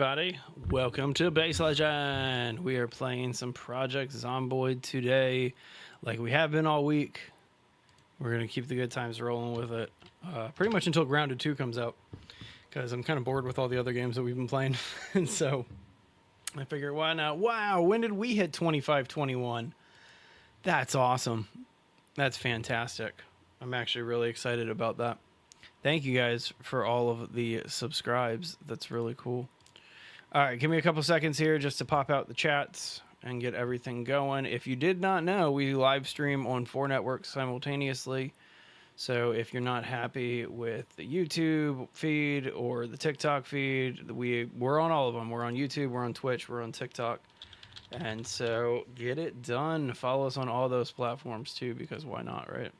everybody, welcome to Base Legend. We are playing some Project Zomboid today, like we have been all week. We're going to keep the good times rolling with it, pretty much until Grounded 2 comes out, because I'm kind of bored with all the other games that we've been playing. And so I figure, why not? Wow, when did we hit 25-21? That's awesome. That's fantastic. I'm actually really excited about that. Thank you guys for all of the subscribes. That's really cool. All right, give me a couple seconds here just to pop out the chats and get everything going. If you did not know, we live stream on 4 networks simultaneously. So if you're not happy with the YouTube feed or the TikTok feed, we're on all of them. We're on YouTube, we're on Twitch, we're on TikTok. And so get it done. Follow us on all those platforms too, because why not, right?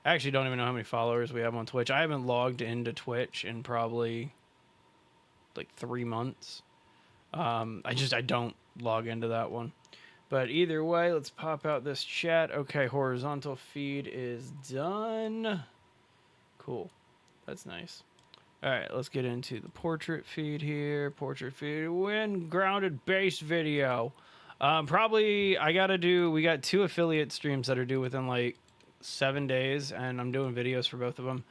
I actually don't even know how many followers we have on Twitch. I haven't logged into Twitch in probably like 3 months. I don't log into that one. But either way, let's pop out this chat. Okay, horizontal feed is done. Cool. That's nice. All right, let's get into the portrait feed here. Portrait feed, when grounded base video. Probably we got 2 affiliate streams that are due within like 7 days, and I'm doing videos for both of them,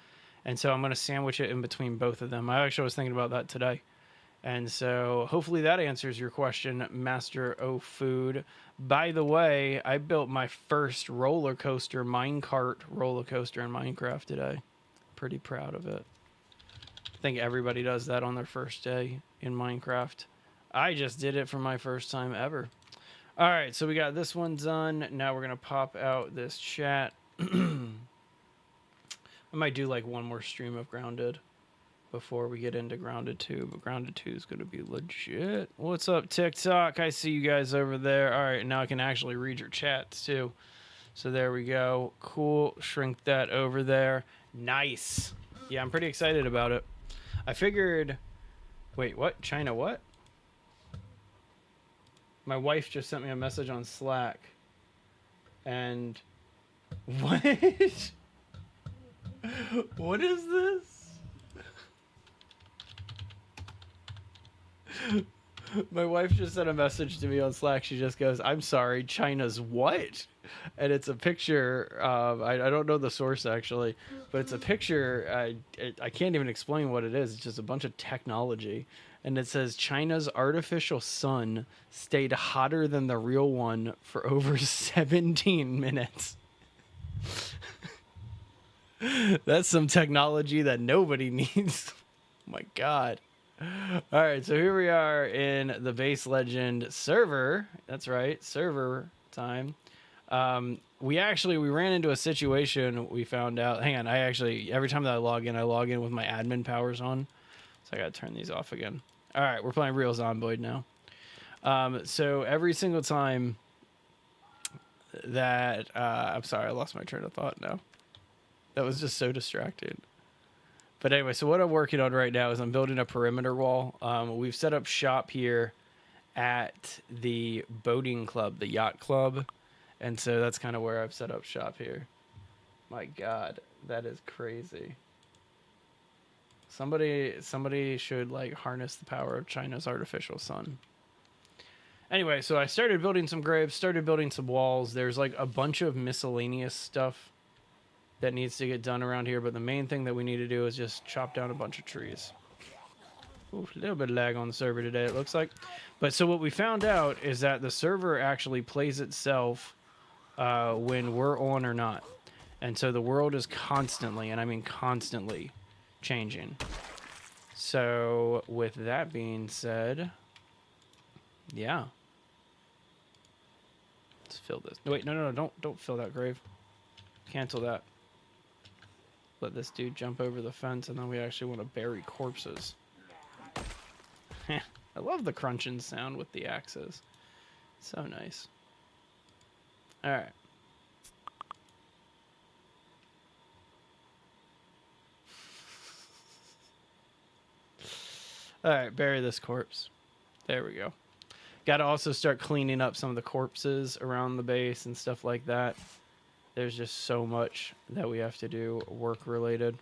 and so I'm going to sandwich it in between both of them. I actually was thinking about that today, and so hopefully that answers your question, Master O Food. By the way, I built my first minecart roller coaster in Minecraft today. Pretty proud of it. I think everybody does that on their first day in Minecraft. I just did it for my first time ever. All right, so we got this one done. Now we're going to pop out this chat. I might do like one more stream of Grounded before we get into Grounded 2, but Grounded 2 is going to be legit. What's up, TikTok? I see you guys over there. All right, now I can actually read your chats too. So there we go. Cool. Shrink that over there. Nice. Yeah, I'm pretty excited about it. I figured... Wait, what? China what? My wife just sent me a message on Slack. And... What? What is this? My wife just sent a message to me on Slack. She just goes, "I'm sorry, China's what?" And it's a picture of, I don't know the source actually, but it's a picture. I can't even explain what it is. It's just a bunch of technology. And it says, "China's artificial sun stayed hotter than the real one for over 17 minutes. That's some technology that nobody needs. Oh my god. All right, so here we are in the Base Legend server. That's right, server time. We ran into a situation. We found out, hang on, every time that I log in with my admin powers on. So I gotta turn these off again. All right, we're playing real Zomboid now. So every single time that I'm sorry, I lost my train of thought now. That was just so distracting. But anyway, so what I'm working on right now is I'm building a perimeter wall. We've set up shop here at the boating club, the yacht club, and so that's kind of where I've set up shop here. My god, that is crazy. Somebody should like harness the power of China's artificial sun. Anyway, so I started building some graves, started building some walls. There's like a bunch of miscellaneous stuff that needs to get done around here, but the main thing that we need to do is just chop down a bunch of trees. Ooh, a little bit of lag on the server today, it looks like. But so what we found out is that the server actually plays itself when we're on or not. And so the world is constantly, and I mean constantly, changing. So with that being said, yeah. Let's fill this. Wait, no, don't fill that grave. Cancel that. Let this dude jump over the fence, and then we actually want to bury corpses. I love the crunching sound with the axes. So nice. All right. All right, bury this corpse. There we go. Got to also start cleaning up some of the corpses around the base and stuff like that. There's just so much that we have to do work related.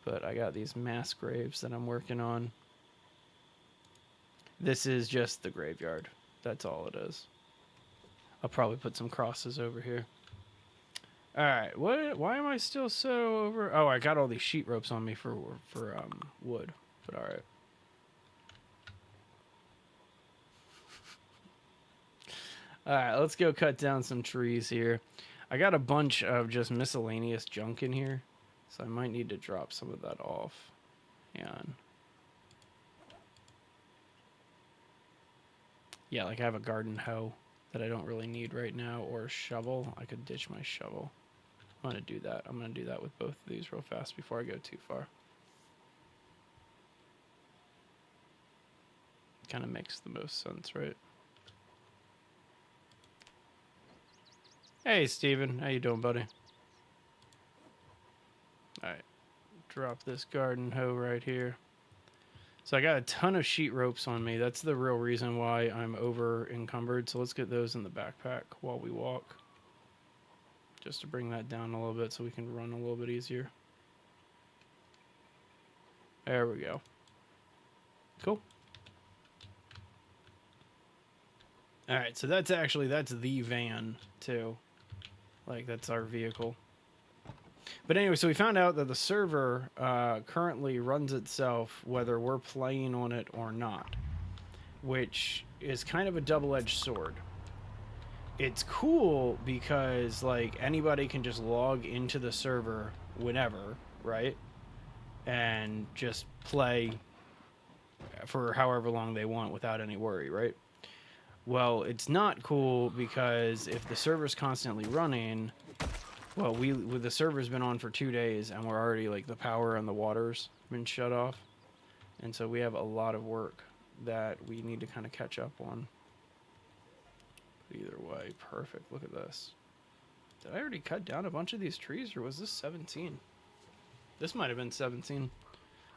But I got these mass graves that I'm working on. This is just the graveyard. That's all it is. I'll probably put some crosses over here. All right. What? Why am I still so over? Oh, I got all these sheet ropes on me for wood. But all right. All right. Let's go cut down some trees here. I got a bunch of just miscellaneous junk in here, so I might need to drop some of that off. And yeah, like I have a garden hoe that I don't really need right now, or a shovel. I could ditch my shovel. I'm going to do that. I'm going to do that with both of these real fast before I go too far. Kind of makes the most sense, right? Hey, Steven. How you doing, buddy? All right. Drop this garden hoe right here. So I got a ton of sheet ropes on me. That's the real reason why I'm over encumbered. So let's get those in the backpack while we walk. Just to bring that down a little bit so we can run a little bit easier. There we go. Cool. All right, so that's the van too. Like that's our vehicle. But anyway, so we found out that the server currently runs itself whether we're playing on it or not, which is kind of a double-edged sword. It's cool because like anybody can just log into the server whenever, right? And just play for however long they want without any worry, right? Well, it's not cool because if the server's constantly running, well, the server's been on for 2 days and we're already like the power and the water's been shut off. And so we have a lot of work that we need to kind of catch up on. Either way, perfect. Look at this. Did I already cut down a bunch of these trees or was this 17? This might have been 17.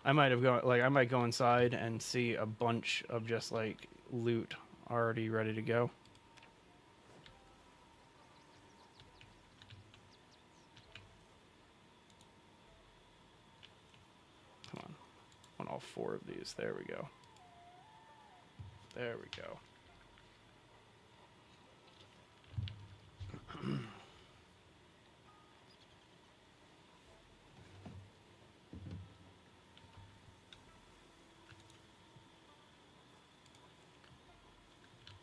I might go inside and see a bunch of just like loot already ready to go. Come on. I want all 4 of these. There we go. There we go.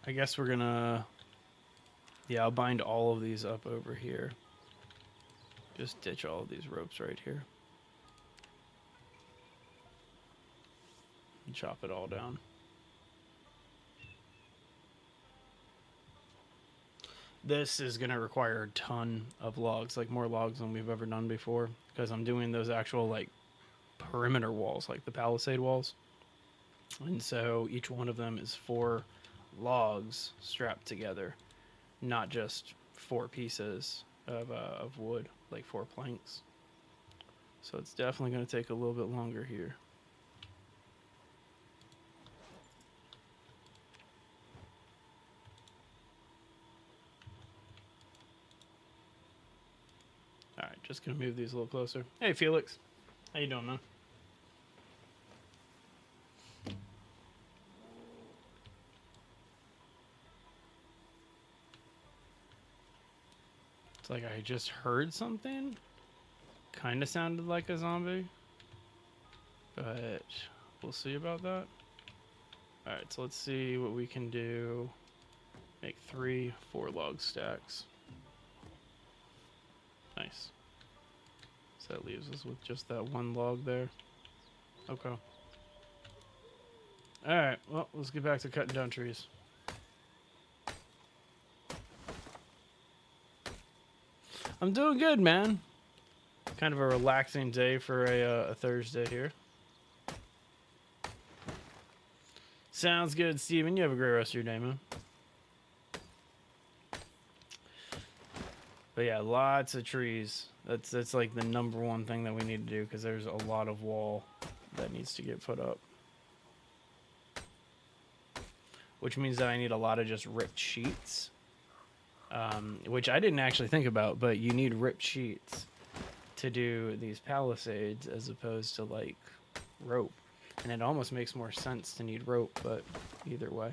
I guess we're gonna... Yeah, I'll bind all of these up over here. Just ditch all of these ropes right here. And chop it all down. This is going to require a ton of logs, like more logs than we've ever done before, because I'm doing those actual like perimeter walls, like the palisade walls. And so each one of them is 4 logs strapped together, not just 4 pieces of wood, like 4 planks. So it's definitely going to take a little bit longer here. All right, just gonna move these a little closer. Hey, Felix, how you doing, man? It's like I just heard something. Kind of sounded like a zombie, but we'll see about that. All right, so let's see what we can do. Make 3 4 log stacks. Nice. So that leaves us with just that 1 log there. Okay. Alright, well, let's get back to cutting down trees. I'm doing good, man. Kind of a relaxing day for a Thursday here. Sounds good, Steven. You have a great rest of your day, man. But yeah, lots of trees. That's like the #1 thing that we need to do because there's a lot of wall that needs to get put up. Which means that I need a lot of just ripped sheets. Which I didn't actually think about, but you need ripped sheets to do these palisades as opposed to like rope. And it almost makes more sense to need rope, but either way.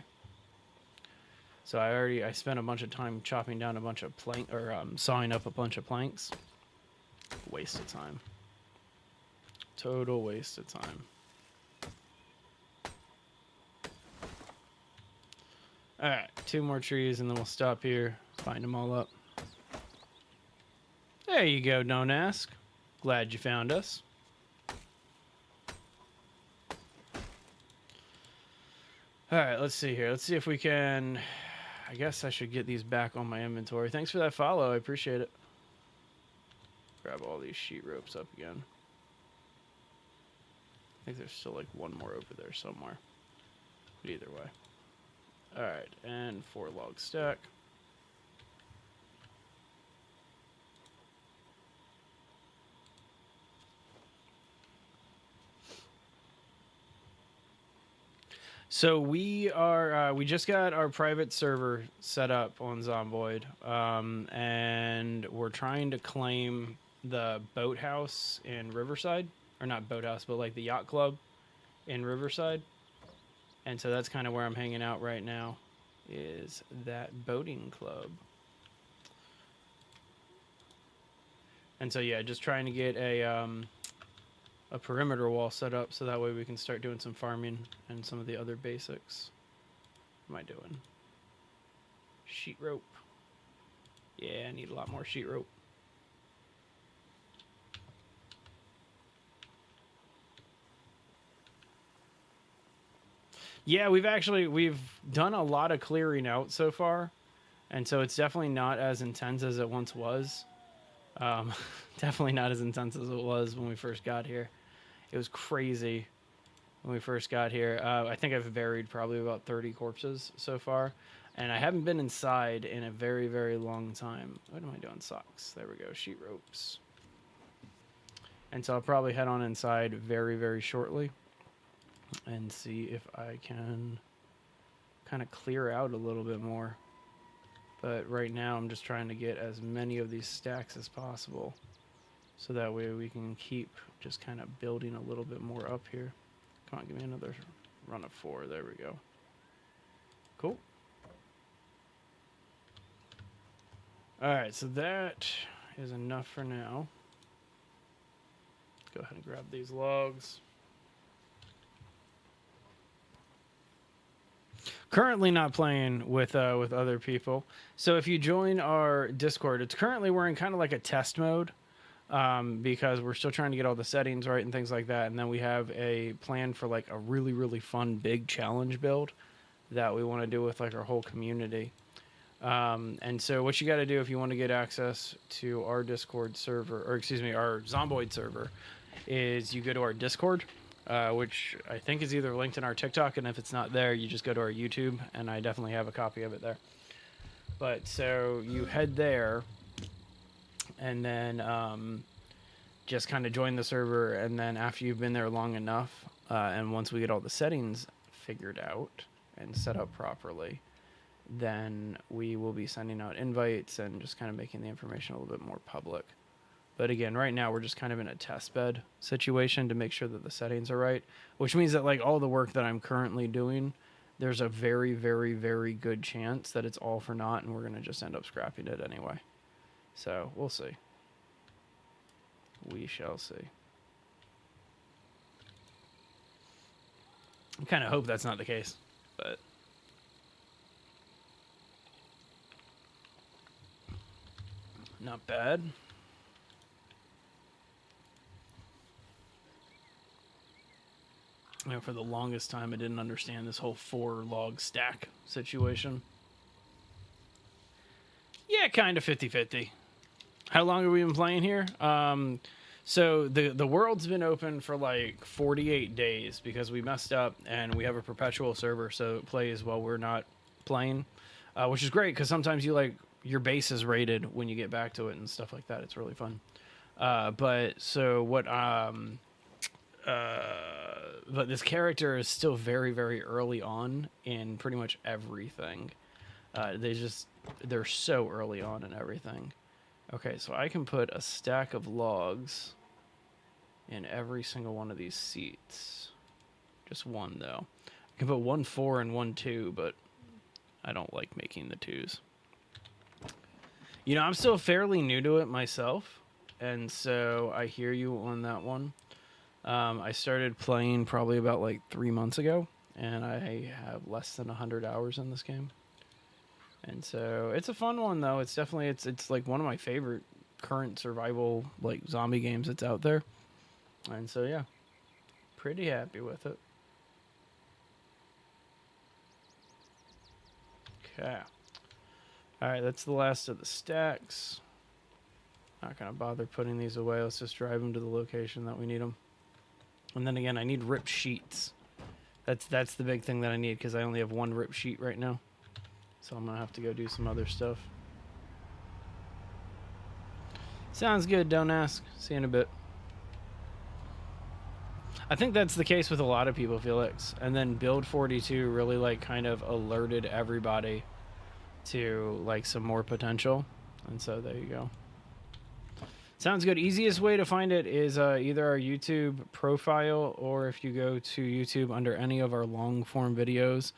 So I spent a bunch of time chopping down a bunch of plank, or sawing up a bunch of planks. Waste of time. Total waste of time. Alright, 2 more trees and then we'll stop here, find them all up. There you go, don't ask. Glad you found us. Alright, let's see here. Let's see if we can... I guess I should get these back on my inventory. Thanks for that follow, I appreciate it. Grab all these sheet ropes up again. I think there's still like one more over there somewhere. But either way. Alright, and 4 log stack. So we are, we just got our private server set up on Zomboid, and we're trying to claim the boathouse in Riverside. Or not boathouse, but like the yacht club in Riverside. And so that's kind of where I'm hanging out right now, is that boating club. And so yeah, just trying to get a perimeter wall set up so that way we can start doing some farming and some of the other basics. What am I doing? Sheet rope. Yeah, I need a lot more sheet rope. Yeah, we've done a lot of clearing out so far, and so it's definitely not as intense as it once was. Definitely not as intense as it was when we first got here. It was crazy when we first got here. I think I've buried probably about 30 corpses so far, and I haven't been inside in a very, very long time. What am I doing? Socks. There we go. Sheet ropes. And so I'll probably head on inside very, very shortly and see if I can kind of clear out a little bit more. But right now I'm just trying to get as many of these stacks as possible, so that way we can keep just kind of building a little bit more up here. Come on, give me another run of 4. There we go. Cool. Alright, so that is enough for now. Go ahead and grab these logs. Currently not playing with other people. So if you join our Discord, it's currently we're in kind of like a test mode, because we're still trying to get all the settings right and things like that. And then we have a plan for like a really, really fun big challenge build that we want to do with like our whole community. And so what you got to do if you want to get access to our Discord server, or excuse me, our Zomboid server, is you go to our Discord. Which I think is either linked in our TikTok, and if it's not there, you just go to our YouTube, and I definitely have a copy of it there. But so you head there, and then just kind of join the server, and then after you've been there long enough, and once we get all the settings figured out and set up properly, then we will be sending out invites and just kind of making the information a little bit more public. But again, right now we're just kind of in a test bed situation to make sure that the settings are right, which means that like all the work that I'm currently doing, there's a very, very, very good chance that it's all for naught and we're going to just end up scrapping it anyway. So we'll see. We shall see. I kind of hope that's not the case, but... not bad. You know, for the longest time, I didn't understand this whole 4 log stack situation. Yeah, kind of 50-50. How long have we been playing here? So the world's been open for like 48 days because we messed up and we have a perpetual server, so it plays while we're not playing, which is great because sometimes you like your base is rated when you get back to it and stuff like that. It's really fun. But so what? But this character is still very, very early on in pretty much everything. They're so early on in everything. Okay, so I can put a stack of logs in every single one of these seats. Just one, though. I can put 1 4 and 1 2, but I don't like making the 2s. You know, I'm still fairly new to it myself, and so I hear you on that one. I started playing probably about like 3 months ago, and I have less than 100 hours in this game. And so it's a fun one, though. It's definitely, it's like one of my favorite current survival like zombie games that's out there. And so, yeah, pretty happy with it. Okay. All right, that's the last of the stacks. Not going to bother putting these away. Let's just drive them to the location that we need them. And then again, I need ripped sheets. That's the big thing that I need, because I only have 1 ripped sheet right now. So I'm going to have to go do some other stuff. Sounds good, don't ask. See you in a bit. I think that's the case with a lot of people, Felix. And then Build 42 really like kind of alerted everybody to like some more potential. And so there you go. Sounds good. Easiest way to find it is either our YouTube profile, or if you go to YouTube under any of our long form videos,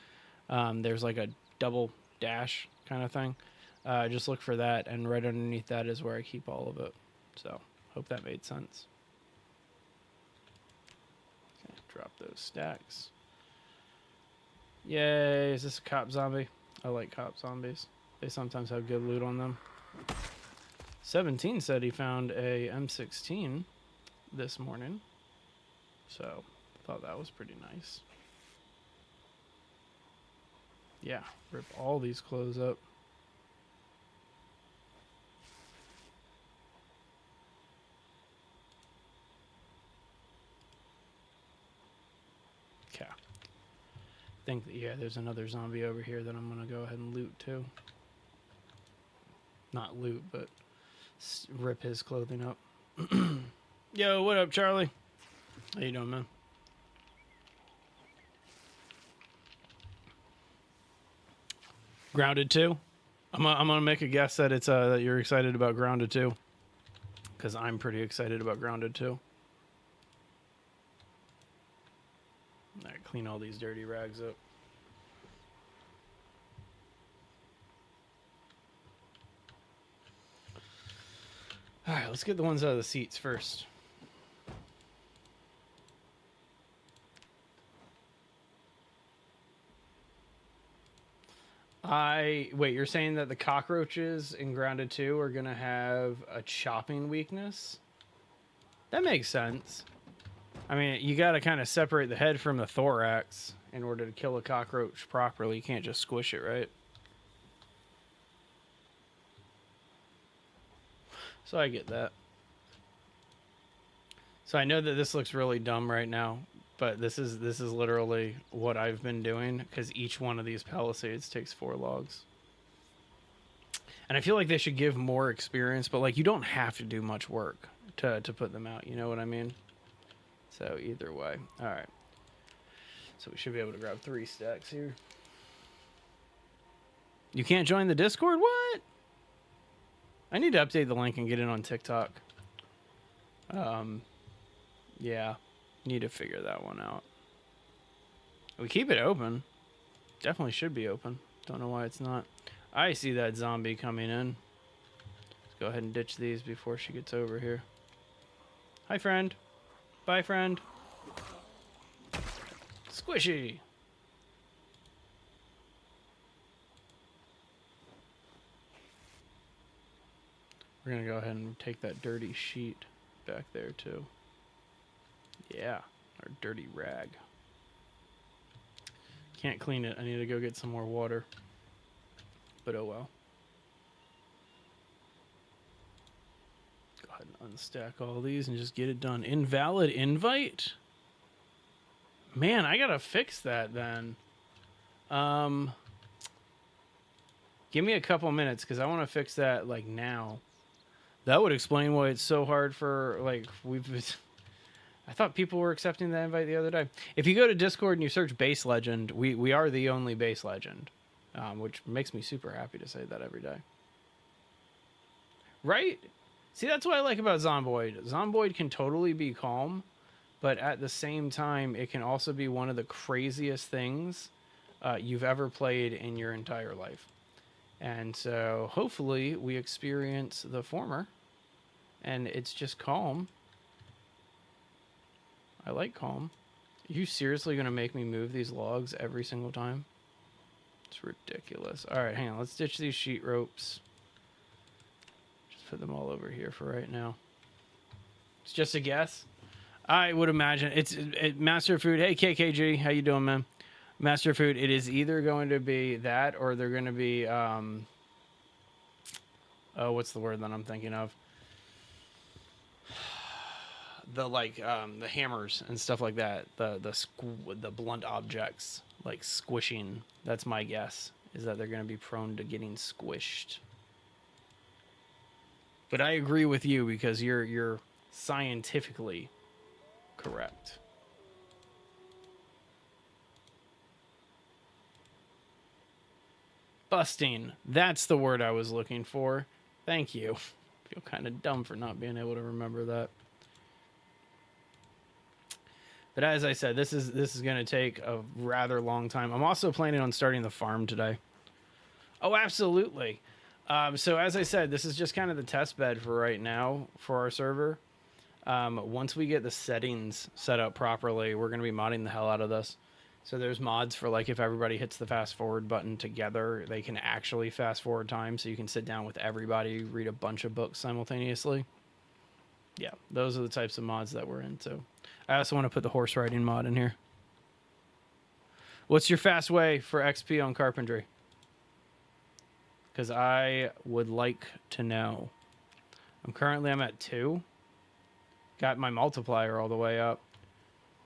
there's like a double dash kind of thing. Just look for that, and right underneath that is where I keep all of it. So hope that made sense. Okay, drop those stacks. Yay, is this a cop zombie? I like cop zombies. They sometimes have good loot on them. 17 said he found a M16 this morning, so thought that was pretty nice. Yeah, rip all these clothes up. Okay. I think that, yeah, there's another zombie over here that I'm going to go ahead and loot too. Not loot, but rip his clothing up. Yo, what up, Charlie? How you doing, man? Grounded 2? I'm gonna make a guess that it's that you're excited about Grounded 2, because I'm pretty excited about Grounded 2. All right, clean all these dirty rags up. All right, let's get the ones out of the seats first. Wait, you're saying that the cockroaches in Grounded 2 are gonna have a chopping weakness? That makes sense. I mean, you gotta kind of separate the head from the thorax in order to kill a cockroach properly. You can't just squish it, right? So I get that. So I know that this looks really dumb right now, but this is literally what I've been doing, because each one of these palisades takes 4 logs. And I feel like they should give more experience, but like you don't have to do much work to put them out, you know what I mean? So either way. All right. So we should be able to grab 3 stacks here. You can't join the Discord? What? I need to update the link and get it on TikTok. Yeah, need to figure that one out. We keep it open. Definitely should be open. Don't know why it's not. I see that zombie coming in. Let's go ahead and ditch these before she gets over here. Hi, friend. Bye, friend. Squishy. We're going to go ahead and take that dirty sheet back there, too. Yeah, our dirty rag. Can't clean it. I need to go get some more water. But oh well. Go ahead and unstack all these and just get it done. Invalid invite? Man, I gotta fix that then. Give me a couple minutes, because I want to fix that like now. That would explain why it's so hard for like I thought people were accepting that invite the other day. If you go to Discord and you search Base Legend, we are the only Base Legend, which makes me super happy to say that every day. Right? See, that's what I like about Zomboid. Zomboid can totally be calm, but at the same time, it can also be one of the craziest things you've ever played in your entire life. And so hopefully we experience the former, and it's just calm. I like calm. Are you seriously going to make me move these logs every single time? It's ridiculous. All right, hang on. Let's ditch these sheet ropes. Just put them all over here for right now. It's just a guess. I would imagine it's Master Food. Hey, KKG, how you doing, man? Master Food. It is either going to be that, or they're going to be oh, what's the word that I'm thinking of? The hammers and stuff like that. The blunt objects, like squishing. That's my guess. Is that they're going to be prone to getting squished. But I agree with you because you're scientifically correct. Busting. That's the word I was looking for. Thank you. I feel kind of dumb for not being able to remember that. But as I said, this is going to take a rather long time. I'm also planning on starting the farm today. Oh, absolutely. So as I said, this is just kind of the test bed for right now for our server. Once we get the settings set up properly, we're going to be modding the hell out of this. So there's mods for, like, if everybody hits the fast forward button together, they can actually fast forward time. So you can sit down with everybody, read a bunch of books simultaneously. Yeah, those are the types of mods that we're into. I also want to put the horse riding mod in here. What's your fast way for XP on carpentry? Because I would like to know. I'm at 2. Got my multiplier all the way up.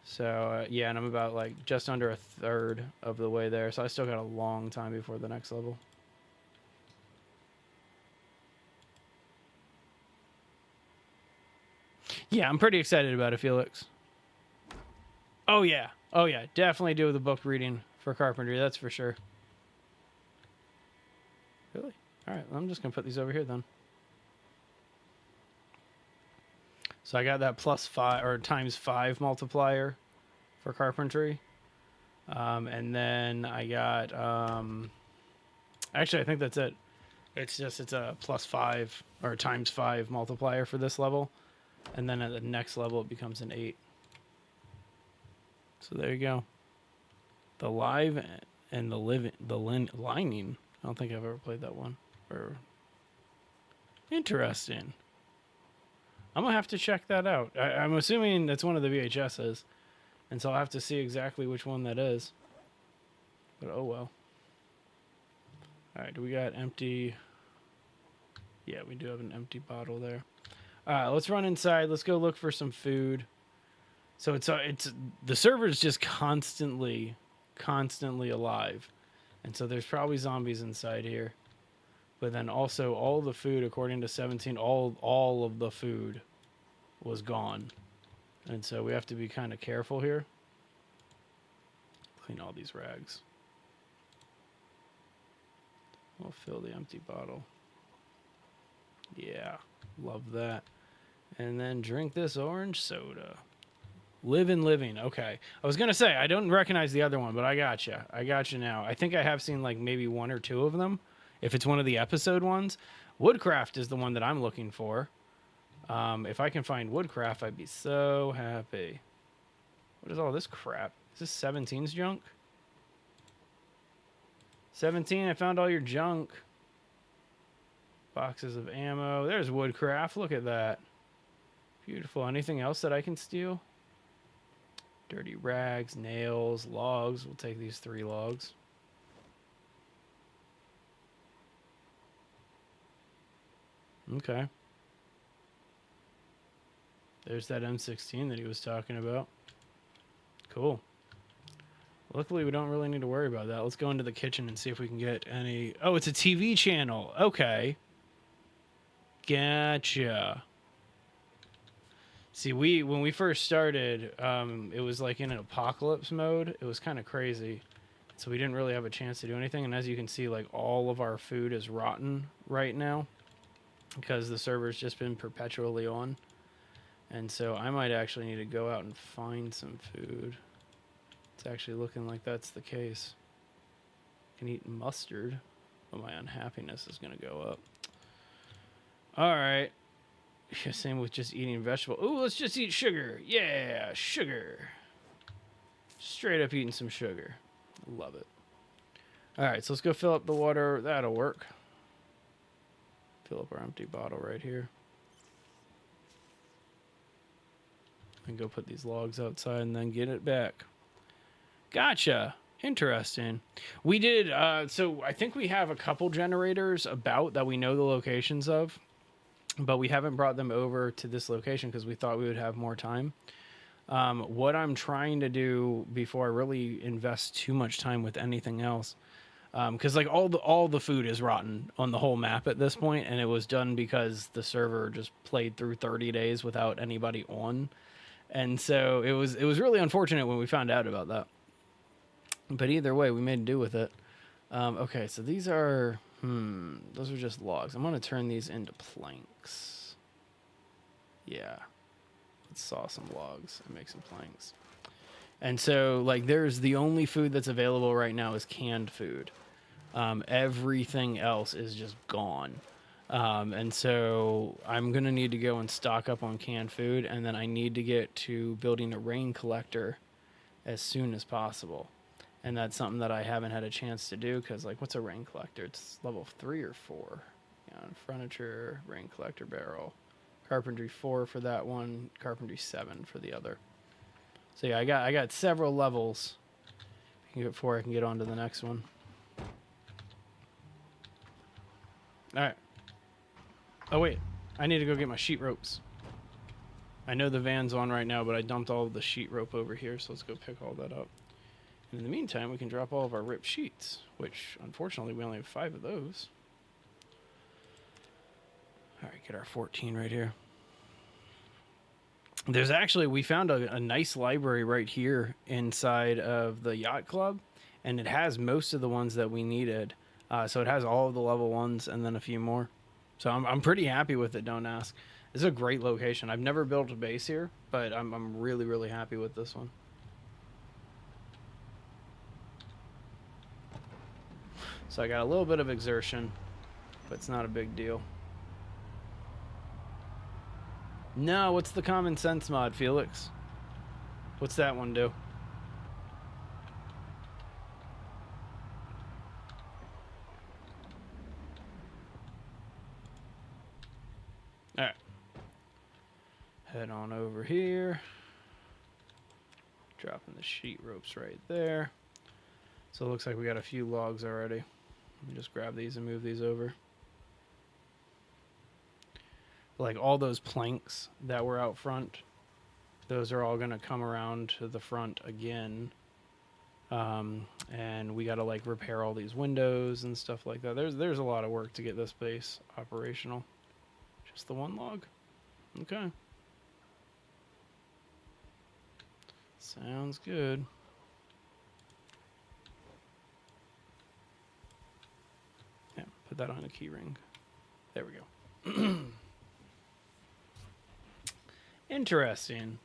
So, yeah, and I'm about, like, just under a third of the way there. So I still got a long time before the next level. Yeah, I'm pretty excited about it, Felix. Oh, yeah. Oh, yeah. Definitely do the book reading for carpentry. That's for sure. Really? All right. I'm just going to put these over here then. So I got that +5 or ×5 multiplier for carpentry. And then I got, actually, I think that's it. It's a +5 or ×5 multiplier for this level. And then at the next level, it becomes an 8. So there you go. The live and the lining. I don't think I've ever played that one. Or interesting. I'm gonna have to check that out. I'm assuming that's one of the VHSs, and so I'll have to see exactly which one that is. But oh well. All right, do we got empty? Yeah, we do have an empty bottle there. All right, let's run inside. Let's go look for some food. So it's the server is just constantly alive, and so there's probably zombies inside here. But then also all the food, according to 17, all of the food was gone, and so we have to be kind of careful here. Clean all these rags. We'll fill the empty bottle. Yeah, love that. And then drink this orange soda. Living. Okay. I was going to say, I don't recognize the other one, but I got you. I got you now. I think I have seen like maybe 1 or 2 of them. If it's one of the episode ones. Woodcraft is the one that I'm looking for. If I can find Woodcraft, I'd be so happy. What is all this crap? Is this 17's junk? 17, I found all your junk. Boxes of ammo. There's Woodcraft. Look at that. Beautiful. Anything else that I can steal? Dirty rags, nails, logs. We'll take these 3 logs. Okay. There's that M16 that he was talking about. Cool. Luckily, we don't really need to worry about that. Let's go into the kitchen and see if we can get any... Oh, it's a TV channel. Okay. Gotcha. See, when we first started, it was like in an apocalypse mode. It was kind of crazy. So we didn't really have a chance to do anything. And as you can see, like all of our food is rotten right now because the server's just been perpetually on. And so I might actually need to go out and find some food. It's actually looking like that's the case. I can eat mustard, but my unhappiness is going to go up. All right. Same with just eating vegetable. Ooh, let's just eat sugar. Yeah, sugar. Straight up eating some sugar. Love it. All right, so let's go fill up the water. That'll work. Fill up our empty bottle right here. And go put these logs outside and then get it back. Gotcha. Interesting. We did, so I think we have a couple generators about that we know the locations of, but we haven't brought them over to this location because we thought we would have more time. What I'm trying to do before I really invest too much time with anything else, because like all the food is rotten on the whole map at this point, and it was done because the server just played through 30 days without anybody on. And so it was really unfortunate when we found out about that. But either way, we made do with it. Okay, so these are, those are just logs. I'm going to turn these into planks. Yeah. Let's saw some logs and make some planks. And so, like, there's the only food that's available right now is canned food. Everything else is just gone. And so I'm going to need to go and stock up on canned food, and then I need to get to building a rain collector as soon as possible. And that's something that I haven't had a chance to do because, like, what's a rain collector? It's level 3 or 4. Yeah, furniture, rain collector barrel. Carpentry 4 for that one. Carpentry 7 for the other. So yeah, I got several levels before I can get on to the next one. All right. Oh wait, I need to go get my sheet ropes. I know the van's on right now, but I dumped all of the sheet rope over here, so let's go pick all that up. And in the meantime, we can drop all of our ripped sheets, which unfortunately we only have 5 of those. All right, get our 14 right here. There's actually, we found a nice library right here inside of the yacht club, and it has most of the ones that we needed. So it has all of the level 1s and then a few more. So I'm pretty happy with it, don't ask. This is a great location. I've never built a base here, but I'm really, really happy with this one. So I got a little bit of exertion, but it's not a big deal. No, what's the common sense mod, Felix? What's that one do? All right. Head on over here. Dropping the sheet ropes right there. So it looks like we got a few logs already. Let me just grab these and move these over. Like all those planks that were out front, those are all going to come around to the front again. And we got to like repair all these windows and stuff like that. There's a lot of work to get this base operational. Just the one log? Okay. Sounds good. Yeah, put that on a key ring. There we go. Interesting.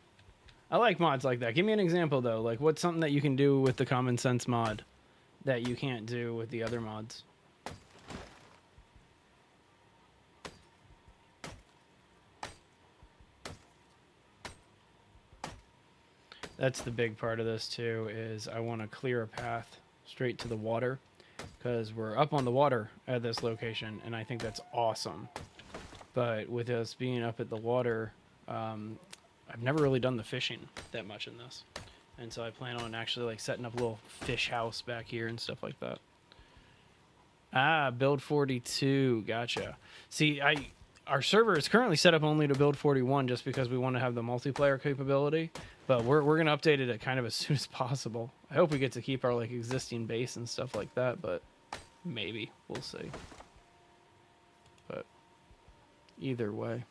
I like mods like that. Give me an example, though. Like, what's something that you can do with the common sense mod that you can't do with the other mods? That's the big part of this, too, is I want to clear a path straight to the water because we're up on the water at this location, and I think that's awesome. But with us being up at the water, I've never really done the fishing that much in this. And so I plan on actually like setting up a little fish house back here and stuff like that. Ah, build 42. Gotcha. See, our server is currently set up only to build 41 just because we want to have the multiplayer capability. But we're going to update it at kind of as soon as possible. I hope we get to keep our like existing base and stuff like that, but maybe. We'll see. But either way.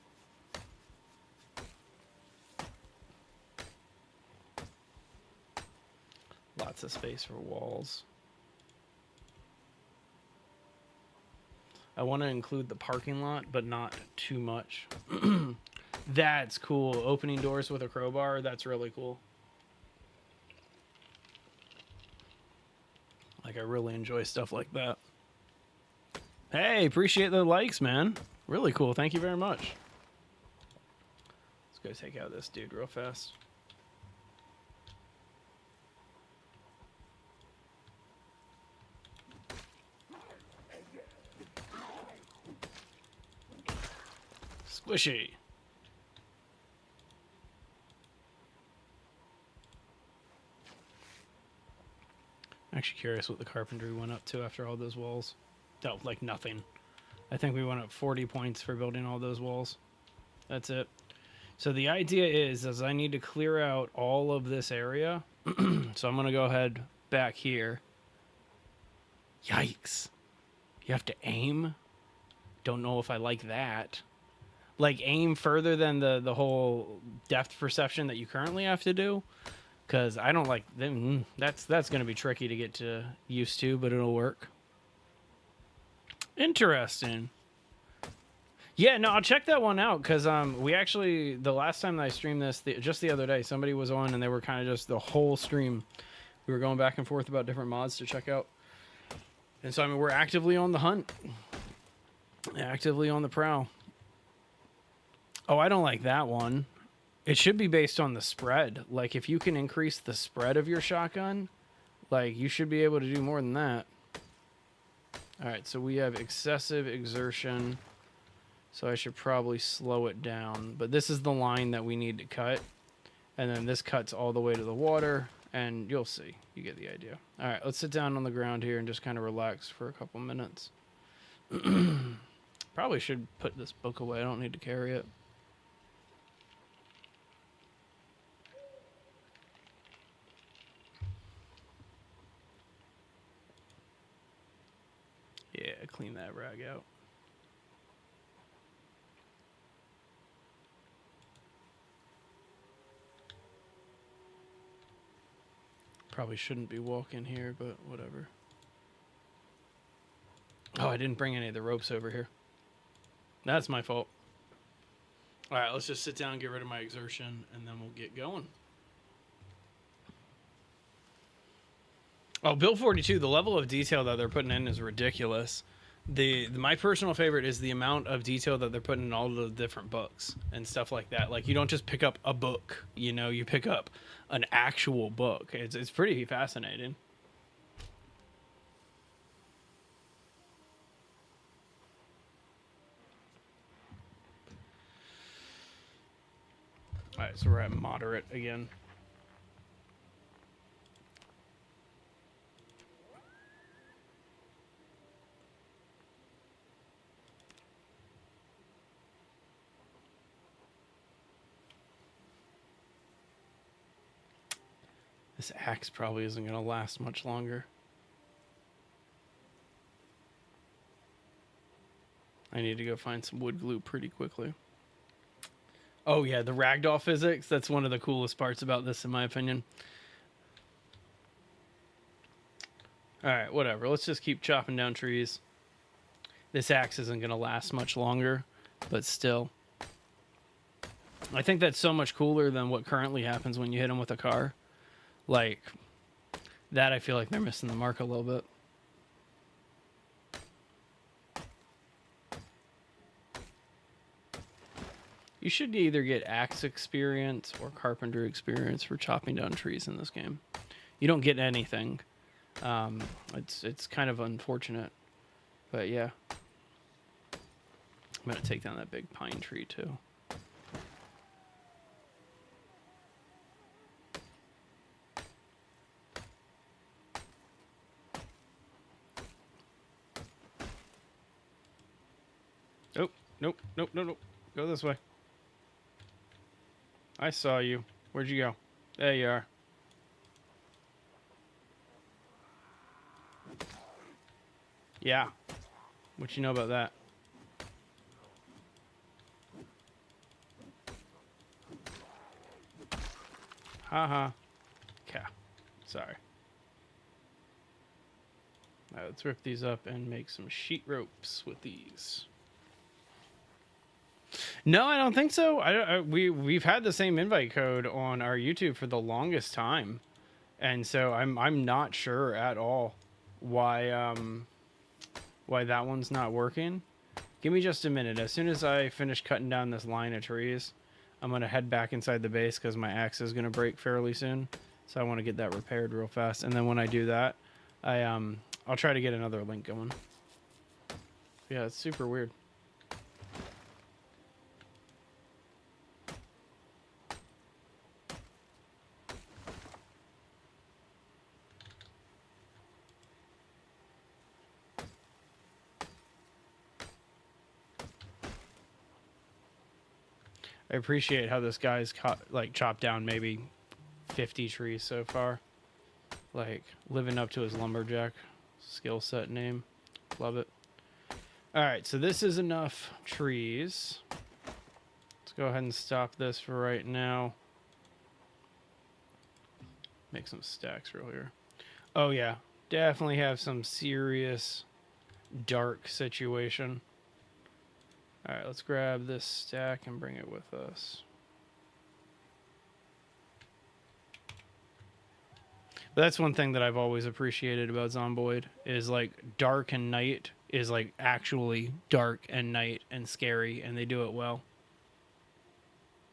Lots of space for walls. I want to include the parking lot, but not too much. That's cool. Opening doors with a crowbar. That's really cool. Like, I really enjoy stuff like that. Hey, appreciate the likes, man. Really cool. Thank you very much. Let's go take out this dude real fast. Squishy. I'm actually curious what the carpentry went up to after all those walls. No, like nothing. I think we went up 40 points for building all those walls. That's it. So the idea is I need to clear out all of this area. So I'm going to go ahead back here. Yikes. You have to aim? Don't know if I like that. Like, aim further than the whole depth perception that you currently have to do. Because I don't like them. That's going to be tricky to get used to, but it'll work. Interesting. Yeah, no, I'll check that one out, because we actually, the last time that I streamed this, just the other day, somebody was on, and they were kind of just the whole stream. We were going back and forth about different mods to check out. And so, I mean, we're actively on the hunt. Actively on the prowl. Oh, I don't like that one. It should be based on the spread. Like, if you can increase the spread of your shotgun, like, you should be able to do more than that. All right, so we have excessive exertion. So I should probably slow it down. But this is the line that we need to cut. And then this cuts all the way to the water. And you'll see. You get the idea. All right, let's sit down on the ground here and just kind of relax for a couple minutes. Probably should put this book away. I don't need to carry it. Yeah, clean that rag out. Probably shouldn't be walking here, but whatever. Oh, I didn't bring any of the ropes over here. That's my fault. All right, let's just sit down and get rid of my exertion, and then we'll get going. Oh, Build 42, the level of detail that they're putting in is ridiculous. My personal favorite is the amount of detail that they're putting in all the different books and stuff like that. Like, you don't just pick up a book, you know, you pick up an actual book. It's pretty fascinating. All right, so we're at moderate again. This axe probably isn't going to last much longer. I need to go find some wood glue pretty quickly. Oh yeah, the ragdoll physics, that's one of the coolest parts about this in my opinion. Alright, whatever. Let's just keep chopping down trees. This axe isn't going to last much longer, but still. I think that's so much cooler than what currently happens when you hit them with a car. Like, that I feel like they're missing the mark a little bit. You should either get axe experience or carpenter experience for chopping down trees in this game. You don't get anything. It's kind of unfortunate. But yeah. I'm going to take down that big pine tree too. Oh, nope, nope, nope, nope. Go this way. I saw you. Where'd you go? There you are. Yeah. What you know about that? Haha. Okay. Sorry. Now let's rip these up and make some sheet ropes with these. No, I don't think so. We've had the same invite code on our YouTube for the longest time, and so I'm not sure at all why that one's not working. Give me just a minute. As soon as I finish cutting down this line of trees, I'm gonna head back inside the base because my axe is gonna break fairly soon. So I want to get that repaired real fast, and then when I do that, I'll try to get another link going. Yeah, it's super weird. I appreciate how this guy's chopped down maybe 50 trees so far. Like, living up to his lumberjack skill set name. Love it. Alright, so this is enough trees. Let's go ahead and stop this for right now. Make some stacks real here. Oh yeah, definitely have some serious dark situation. Alright, let's grab this stack and bring it with us. But that's one thing that I've always appreciated about Zomboid is like dark and night is like actually dark and night and scary, and they do it well.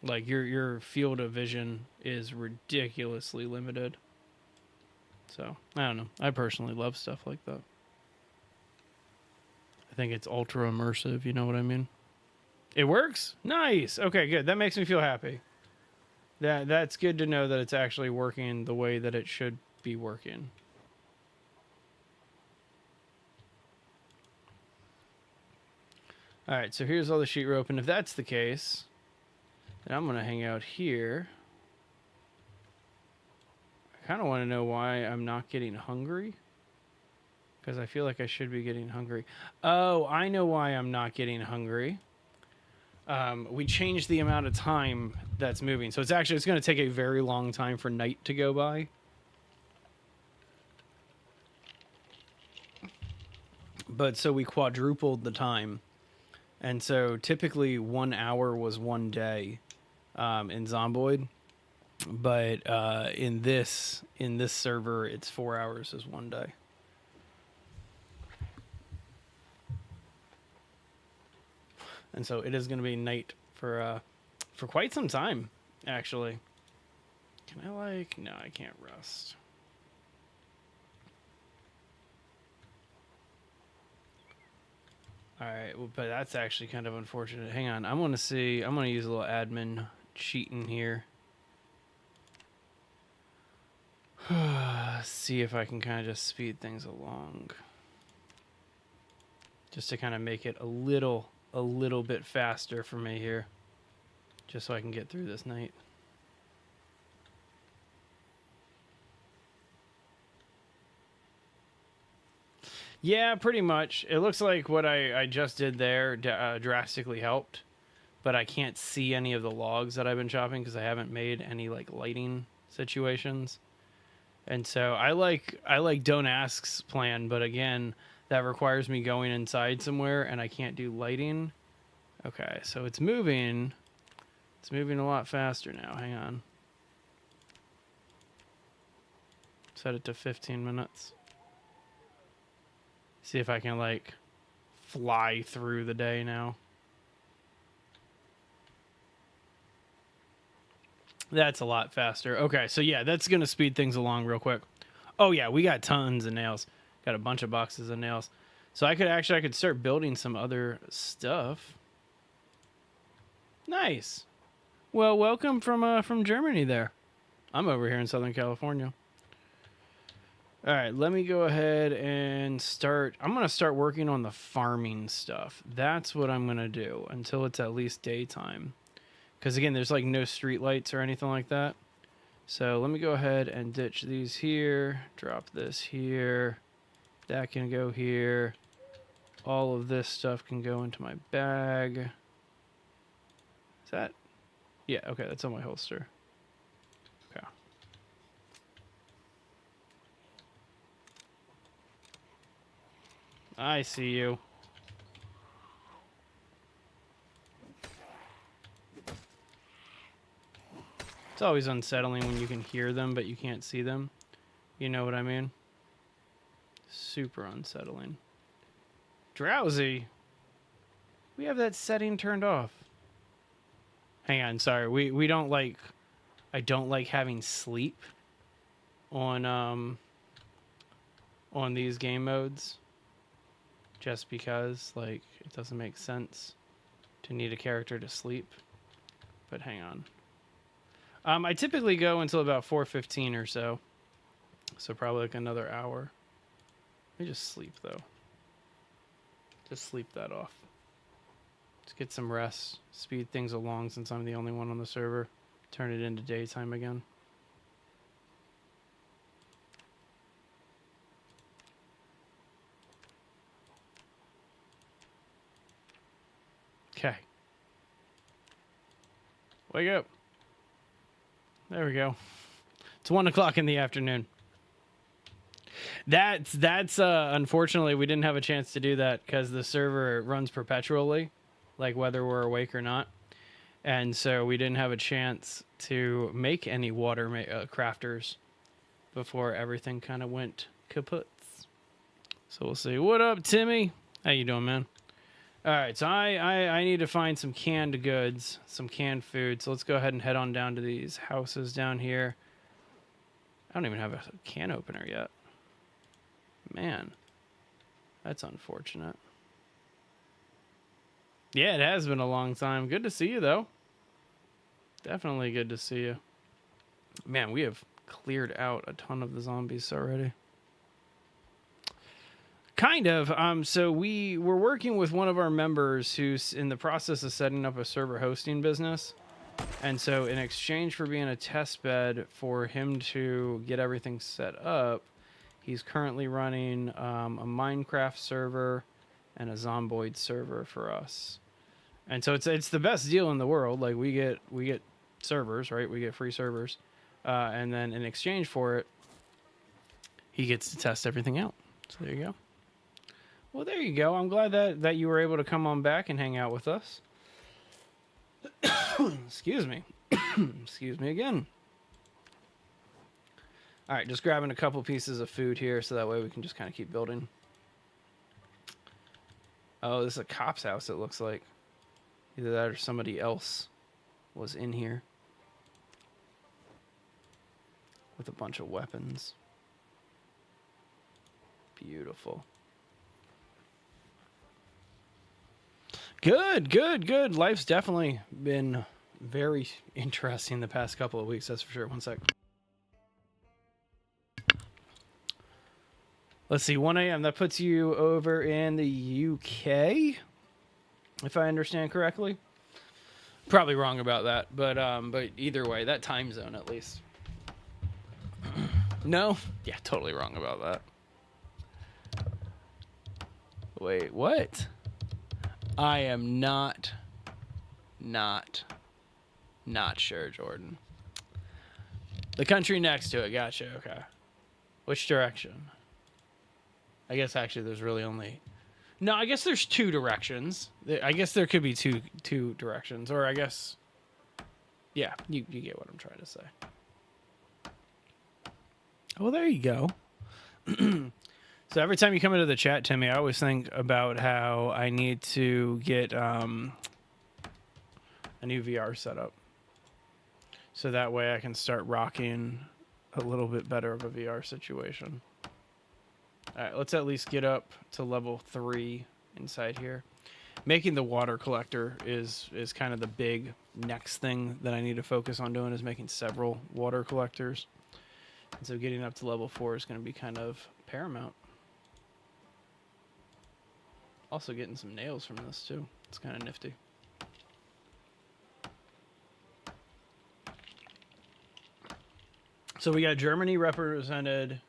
Like your field of vision is ridiculously limited. So, I don't know. I personally love stuff like that. I think it's ultra immersive, you know what I mean? It works? Nice. Okay, good. That makes me feel happy. That's good to know that it's actually working the way that it should be working. All right, so here's all the sheet rope, and if that's the case, then I'm going to hang out here. I kind of want to know why I'm not getting hungry. Because I feel like I should be getting hungry. Oh, I know why I'm not getting hungry. We changed the amount of time that's moving. So it's going to take a very long time for night to go by. But so we quadrupled the time. And so typically 1 hour was 1 day in Zomboid. But in this server, it's 4 hours is 1 day. And so it is going to be night for quite some time, actually. Can I no, I can't rust. All right, well, but that's actually kind of unfortunate. Hang on, I'm going to use a little admin cheating here. See if I can kind of just speed things along. Just to kind of make it a little bit faster for me here. Just so I can get through this night. Yeah, pretty much. It looks like what I just did there drastically helped. But I can't see any of the logs that I've been chopping because I haven't made any like lighting situations. And so I like Don't Ask's plan, but again, that requires me going inside somewhere and I can't do lighting. Okay, so it's moving. It's moving a lot faster now. Hang on. Set it to 15 minutes. See if I can like fly through the day now. That's a lot faster. Okay, so yeah, that's going to speed things along real quick. Oh yeah, we got tons of nails. Got a bunch of boxes of nails. So I could start building some other stuff. Nice. Well, welcome from Germany there. I'm over here in Southern California. All right, let me go ahead and start. I'm going to start working on the farming stuff. That's what I'm going to do until it's at least daytime. Because again, there's like no street lights or anything like that. So let me go ahead and ditch these here. Drop this here. That can go here. All of this stuff can go into my bag. Is that? Yeah, okay, that's on my holster. Okay. I see you. It's always unsettling when you can hear them, but you can't see them. You know what I mean? Super unsettling. Drowsy? We have that setting turned off. Hang on, sorry. We don't like... I don't like having sleep on these game modes. Just because, like, it doesn't make sense to need a character to sleep. But hang on. I typically go until about 4:15 or so. So probably like another hour. Let me just sleep, though. Just sleep that off. Let's get some rest. Speed things along since I'm the only one on the server. Turn it into daytime again. Okay. Wake up. There we go. It's 1 o'clock in the afternoon. That's unfortunately we didn't have a chance to do that because the server runs perpetually, like whether we're awake or not, and so we didn't have a chance to make any water crafters before everything kind of went kaput. So we'll see. What up, Timmy? How you doing, man? All right, so I need to find some canned goods, some canned food. So let's go ahead and head on down to these houses down here. I don't even have a can opener yet. Man, that's unfortunate. Yeah, it has been a long time. Good to see you, though. Definitely good to see you. Man, we have cleared out a ton of the zombies already. Kind of. So we were working with one of our members who's in the process of setting up a server hosting business. And so in exchange for being a test bed for him to get everything set up, he's currently running a Minecraft server and a Zomboid server for us. And so it's the best deal in the world. Like we get servers, right? We get free servers. And then in exchange for it, he gets to test everything out. So there you go. Well, there you go. I'm glad that you were able to come on back and hang out with us. Excuse me. Excuse me again. All right, just grabbing a couple pieces of food here so that way we can just kind of keep building. Oh, this is a cop's house, it looks like. Either that or somebody else was in here with a bunch of weapons. Beautiful. Good, good, good. Life's definitely been very interesting the past couple of weeks, that's for sure. One sec. Let's see, 1 a.m. That puts you over in the UK, if I understand correctly. Probably wrong about that, but either way, that time zone at least. No? Yeah, totally wrong about that. Wait, what? I am not sure, Jordan. The country next to it, gotcha, okay. Which direction? I guess actually there's really only... No, I guess there's two directions. I guess there could be two directions, or I guess... Yeah, you get what I'm trying to say. Well, there you go. So every time you come into the chat, Timmy, I always think about how I need to get a new VR setup. So that way I can start rocking a little bit better of a VR situation. All right, let's at least get up to level 3 inside here. Making the water collector is kind of the big next thing that I need to focus on doing, is making several water collectors. And so getting up to level 4 is going to be kind of paramount. Also getting some nails from this too. It's kind of nifty. So we got Germany represented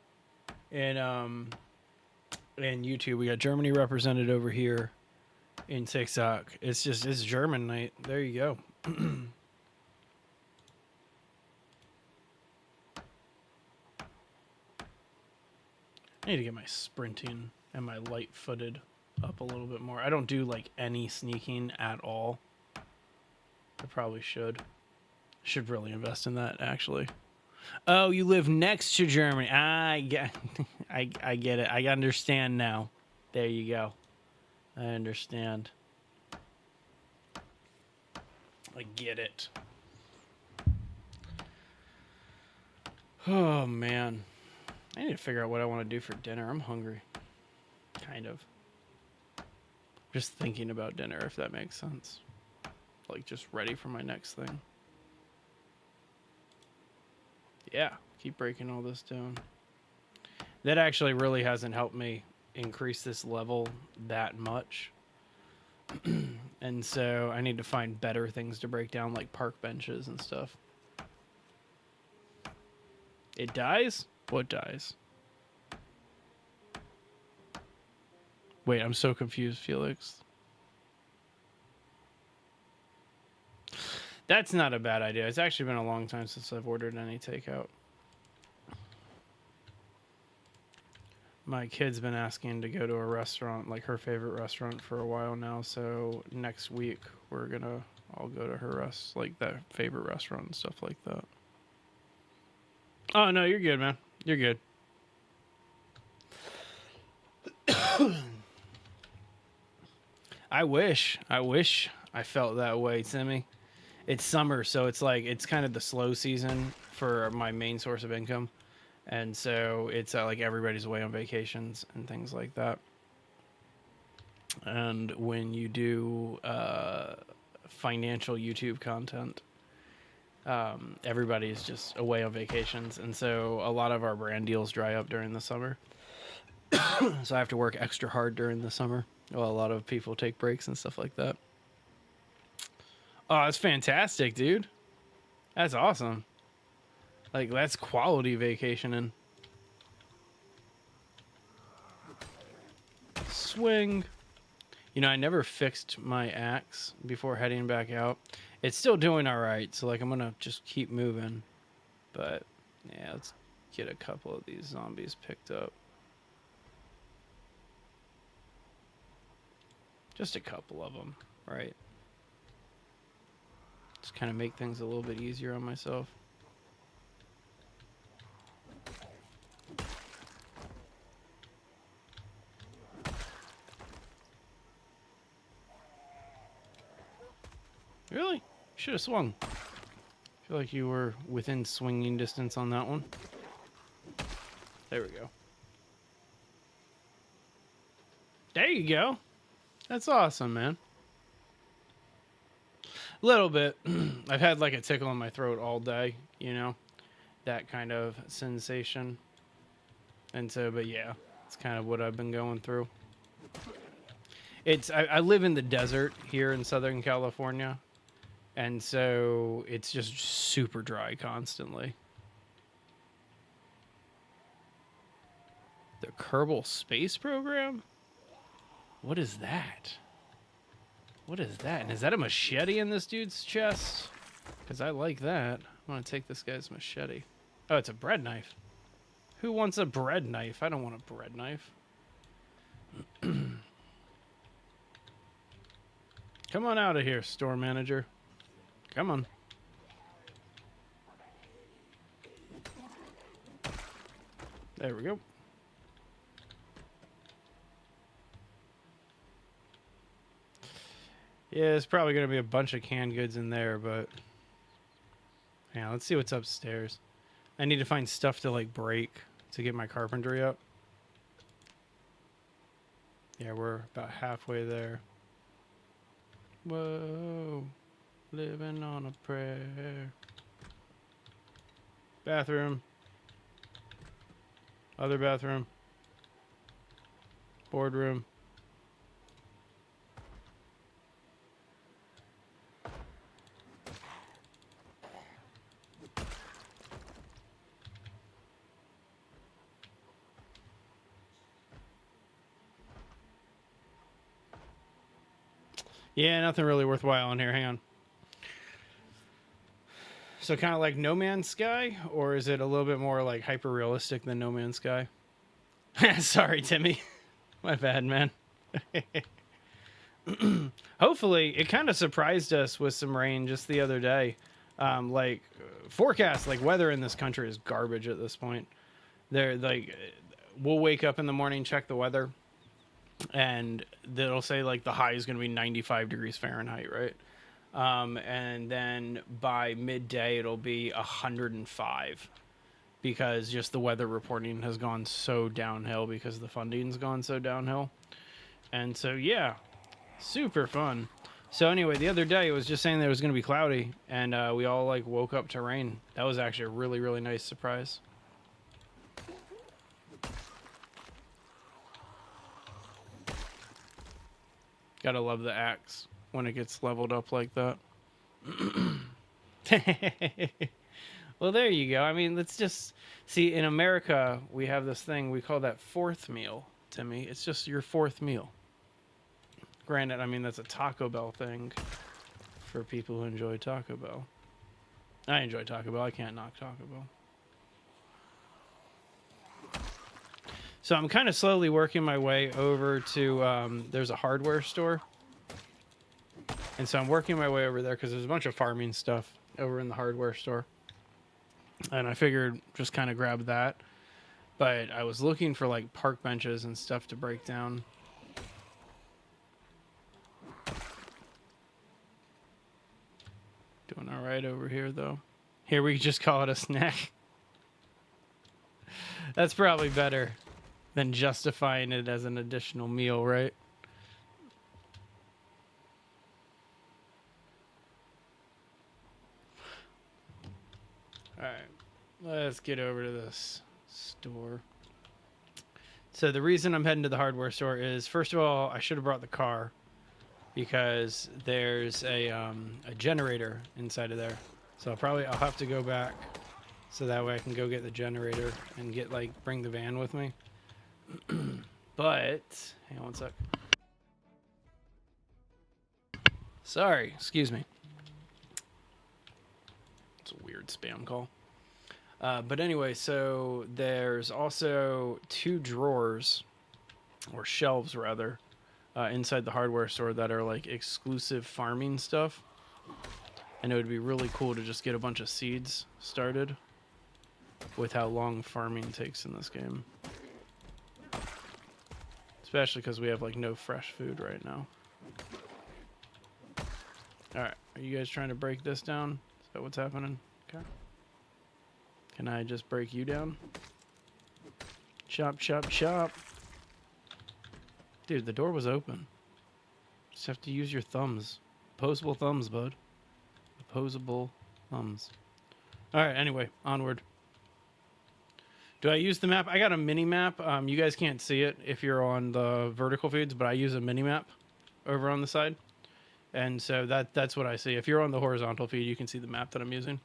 in YouTube. We got Germany represented over here in TikTok. It's German night. There you go. I need to get my sprinting and my light-footed up a little bit more. I don't do like any sneaking at all. I probably should. Should really invest in that, actually. Oh, you live next to Germany. I get it. I understand now. There you go. I understand. I get it. Oh, man. I need to figure out what I want to do for dinner. I'm hungry. Kind of. Just thinking about dinner, if that makes sense. Like, just ready for my next thing. Yeah, keep breaking all this down. That actually really hasn't helped me increase this level that much. And so I need to find better things to break down, like park benches and stuff. It dies? What dies? Wait, I'm so confused, Felix. That's not a bad idea. It's actually been a long time since I've ordered any takeout. My kid's been asking to go to a restaurant, like her favorite restaurant, for a while now. So next week I'll go to her like that favorite restaurant and stuff like that. Oh no, you're good, man. You're good. I wish I felt that way, Timmy. It's summer, so it's kind of the slow season for my main source of income. And so it's like everybody's away on vacations and things like that. And when you do financial YouTube content, everybody's just away on vacations. And so a lot of our brand deals dry up during the summer. So I have to work extra hard during the summer. Well, a lot of people take breaks and stuff like that. Oh, that's fantastic, dude. That's awesome. Like, that's quality vacationing. Swing. You know, I never fixed my axe before heading back out. It's still doing all right, so, like, I'm going to just keep moving. But, yeah, let's get a couple of these zombies picked up. Just a couple of them, right? Just kind of make things a little bit easier on myself. Really? Should have swung. I feel like you were within swinging distance on that one. There we go. There you go. That's awesome, man. A little bit. I've had like a tickle in my throat all day, you know, that kind of sensation. And so, but yeah, it's kind of what I've been going through. I live in the desert here in Southern California. And so it's just super dry constantly. The Kerbal Space Program? What is that? What is that? And is that a machete in this dude's chest? Because I like that. I want to take this guy's machete. Oh, it's a bread knife. Who wants a bread knife? I don't want a bread knife. Come on out of here, store manager. Come on. There we go. Yeah, there's probably going to be a bunch of canned goods in there, but... Yeah, let's see what's upstairs. I need to find stuff to, like, break to get my carpentry up. Yeah, we're about halfway there. Whoa. Living on a prayer. Bathroom. Other bathroom. Boardroom. Yeah, nothing really worthwhile in here. Hang on. So kind of like No Man's Sky, or is it a little bit more like hyper realistic than No Man's Sky? Sorry, Timmy. My bad, man. Hopefully, it kind of surprised us with some rain just the other day. Like forecast, like weather in this country is garbage at this point. They're like, we'll wake up in the morning, check the weather, and it'll say like the high is going to be 95 degrees Fahrenheit, right? And then by midday it'll be 105 because just the weather reporting has gone so downhill because the funding's gone so downhill. And so yeah, super fun. So anyway, the other day it was just saying that it was going to be cloudy, and we all like woke up to rain. That was actually a really, really nice surprise. Gotta love the axe when it gets leveled up like that. Well, there you go. I mean, let's just see. In America, we have this thing we call that fourth meal. Timmy, it's just your fourth meal. Granted, I mean that's a Taco Bell thing for people who enjoy Taco Bell. I enjoy Taco Bell. I can't knock Taco Bell. So I'm kind of slowly working my way over to, there's a hardware store. And so I'm working my way over there because there's a bunch of farming stuff over in the hardware store. And I figured just kind of grab that. But I was looking for like park benches and stuff to break down. Doing all right over here though. Here we just call it a snack. That's probably better than justifying it as an additional meal, right? All right, let's get over to this store. So the reason I'm heading to the hardware store is, first of all, I should have brought the car because there's a generator inside of there. So I'll have to go back so that way I can go get the generator and bring the van with me. But hang on one sec. Sorry, excuse me. It's a weird spam call. But anyway, so there's also 2 drawers, or shelves rather, inside the hardware store that are like exclusive farming stuff. And it would be really cool to just get a bunch of seeds started with how long farming takes in this game. Especially because we have like no fresh food right now. Alright, are you guys trying to break this down? Is that what's happening? Okay. Can I just break you down? Chop, chop, chop. Dude, the door was open. Just have to use your thumbs. Opposable thumbs, bud. Opposable thumbs. Alright, anyway, onward. Do I use the map? I got a mini map. You guys can't see it if you're on the vertical feeds, but I use a mini map over on the side. And so that's what I see. If you're on the horizontal feed, you can see the map that I'm using.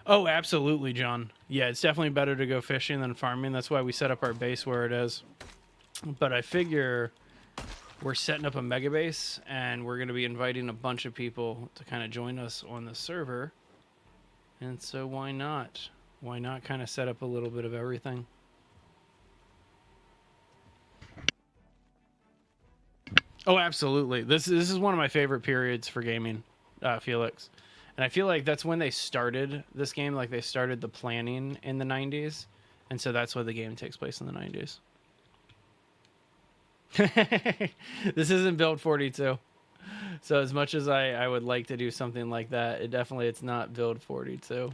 Oh, absolutely, John. Yeah, it's definitely better to go fishing than farming. That's why we set up our base where it is. But I figure we're setting up a mega base, and we're going to be inviting a bunch of people to kind of join us on the server. And so why not? Why not kind of set up a little bit of everything? Oh, absolutely. This is one of my favorite periods for gaming, Felix. And I feel like that's when they started this game. Like they started the planning in the 90s. And so that's why the game takes place in the 90s. This isn't Build 42. So as much as I would like to do something like that, it's not Build 42.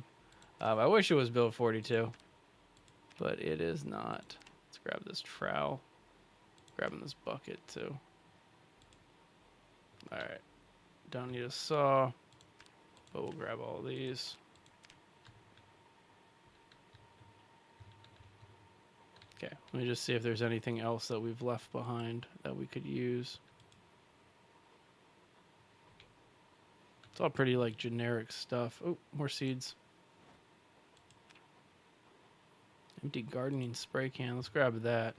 I wish it was Build 42, but it is not. Let's grab this trowel. Grabbing this bucket too. All right, don't need a saw, but we'll grab all these. Okay, let me just see if there's anything else that we've left behind that we could use. It's all pretty like generic stuff. Oh, more seeds. Empty gardening spray can. Let's grab that.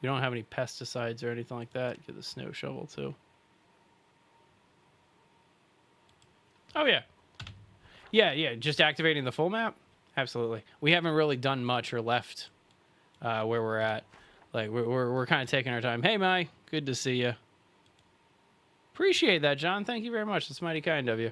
We don't have any pesticides or anything like that. Get the snow shovel too. Oh yeah. Yeah, just activating the full map? Absolutely. We haven't really done much or left where we're at. Like we're kind of taking our time. Hey, Mai, good to see you. Appreciate that, John. Thank you very much. That's mighty kind of you.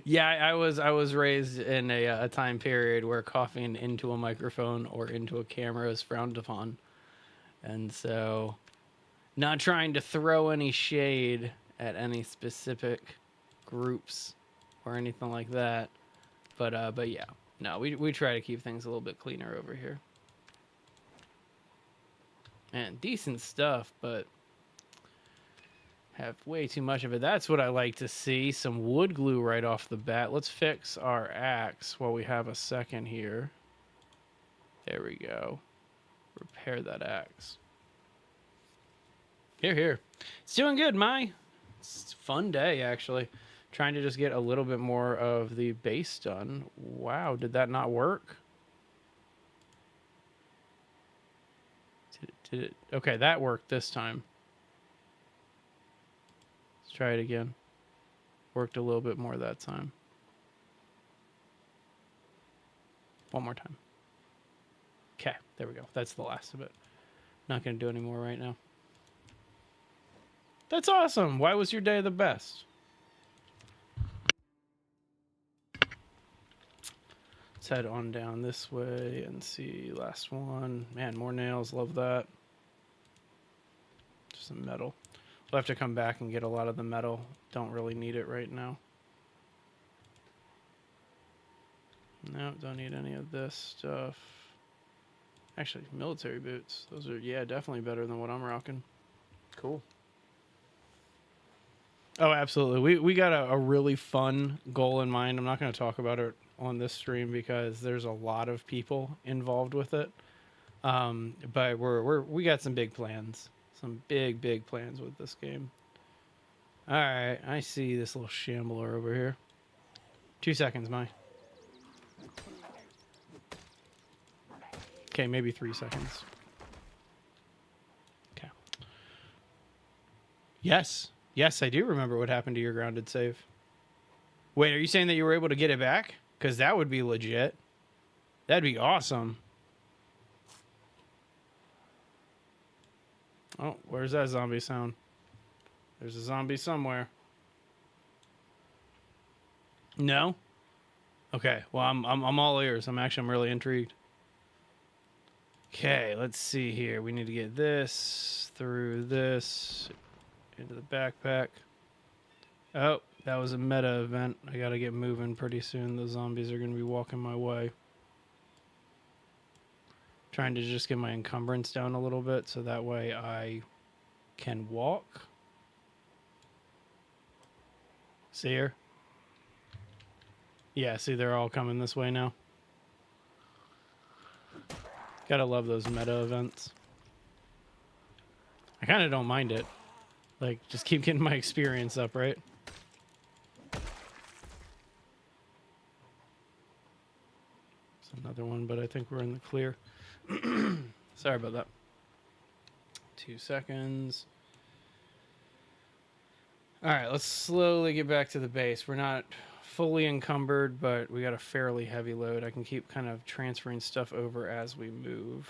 Yeah, I was raised in a time period where coughing into a microphone or into a camera is frowned upon, and so not trying to throw any shade at any specific groups or anything like that, but yeah, no, we try to keep things a little bit cleaner over here. And decent stuff, but have way too much of it. That's what I like to see. Some wood glue right off the bat. Let's fix our axe while we have a second here. There we go. Repair that axe. Here, here. It's doing good, Mai. It's a fun day, actually. Trying to just get a little bit more of the base done. Wow, did that not work? Did it? Okay, that worked this time. Let's try it again. Worked a little bit more that time. One more time. Okay, there we go. That's the last of it. Not going to do any more right now. That's awesome. Why was your day the best? Let's head on down this way and see last one. Man, more nails. Love that. Just some metal. We'll have to come back and get a lot of the metal. Don't really need it right now. No, don't need any of this stuff. Actually, military boots. Those are, yeah, definitely better than what I'm rocking. Cool. Oh, absolutely. We got a really fun goal in mind. I'm not going to talk about it on this stream because there's a lot of people involved with it. But we got some big plans. Some big plans with this game. All right, I see this little shambler over here. 2 seconds, Mai. Okay, maybe 3 seconds. Okay. Yes, I do remember what happened to your grounded save. Wait, are you saying that you were able to get it back? Because that would be legit. That'd be awesome. Oh, where's that zombie sound? There's a zombie somewhere. No? Okay, well, I'm all ears. I'm really intrigued. Okay, let's see here. We need to get this through this into the backpack. Oh, that was a meta event. I gotta get moving pretty soon. The zombies are gonna be walking my way. Trying to just get my encumbrance down a little bit so that way I can walk. See her? Yeah, see, they're all coming this way now. Gotta love those meta events. I kind of don't mind it. Like, just keep getting my experience up, right? It's another one, but I think we're in the clear. Sorry about that. 2 seconds. All right, let's slowly get back to the base. We're not fully encumbered, but we got a fairly heavy load. I can keep kind of transferring stuff over as we move.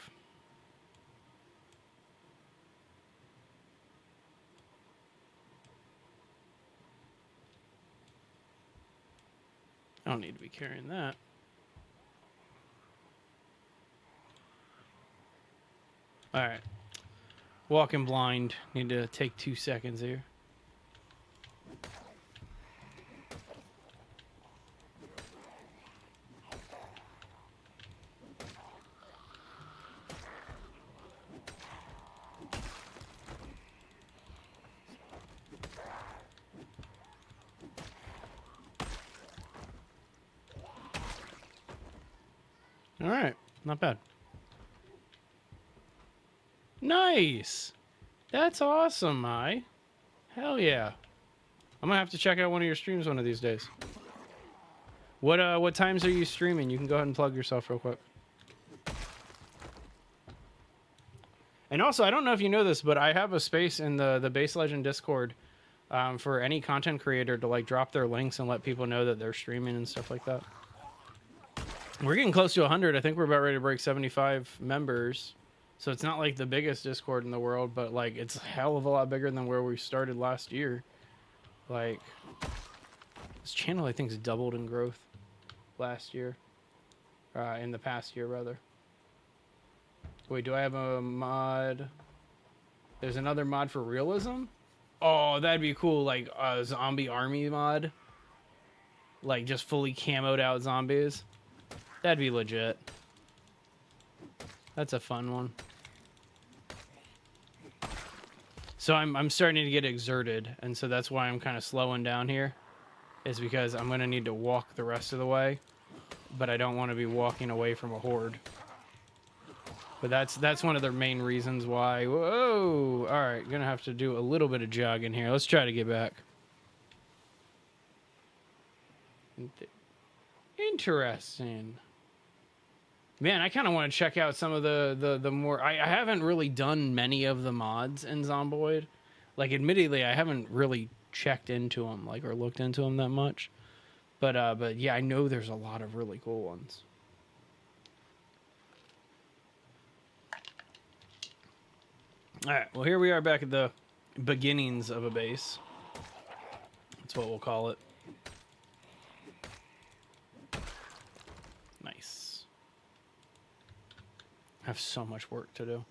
I don't need to be carrying that. All right. Walking blind. Need to take 2 seconds here. All right. Not bad. Nice. That's awesome, Mai. Hell yeah. I'm gonna have to check out one of your streams one of these days. What times are you streaming? You can go ahead and plug yourself real quick. And also, I don't know if you know this, but I have a space in the Base Legend Discord for any content creator to like drop their links and let people know that they're streaming and stuff like that. We're getting close to 100. I think we're about ready to break 75 members. So it's not like the biggest Discord in the world, but like it's a hell of a lot bigger than where we started last year. Like, this channel, I think, has doubled in growth last year. In the past year, rather. Wait, do I have a mod? There's another mod for realism? Oh, that'd be cool. Like a zombie army mod. Like just fully camoed out zombies. That'd be legit. That's a fun one. So I'm starting to get exerted, and so that's why I'm kind of slowing down here. Is because I'm going to need to walk the rest of the way. But I don't want to be walking away from a horde. But that's one of the main reasons why. Whoa! All right, gonna have to do a little bit of jogging here. Let's try to get back. Interesting. Man, I kind of want to check out some of the more. I haven't really done many of the mods in Zomboid. Like, admittedly, I haven't really checked into them, like, or looked into them that much. But yeah, I know there's a lot of really cool ones. All right, well, here we are back at the beginnings of a base. That's what we'll call it. Nice. I have so much work to do.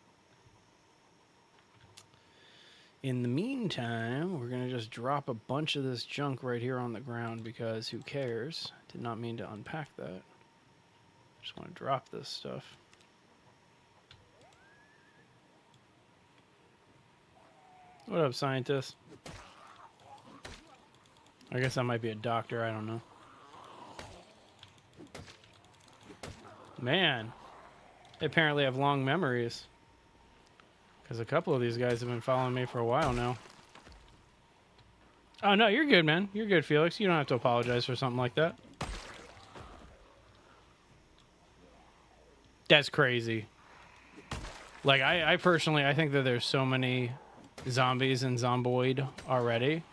In the meantime, we're going to just drop a bunch of this junk right here on the ground because who cares? Did not mean to unpack that. Just want to drop this stuff. What up, scientist? I guess I might be a doctor, I don't know. Man, they apparently have long memories. Because a couple of these guys have been following me for a while now. Oh, no, you're good, man. You're good, Felix. You don't have to apologize for something like that. That's crazy. Like, I personally, I think that there's so many zombies in Zomboid already.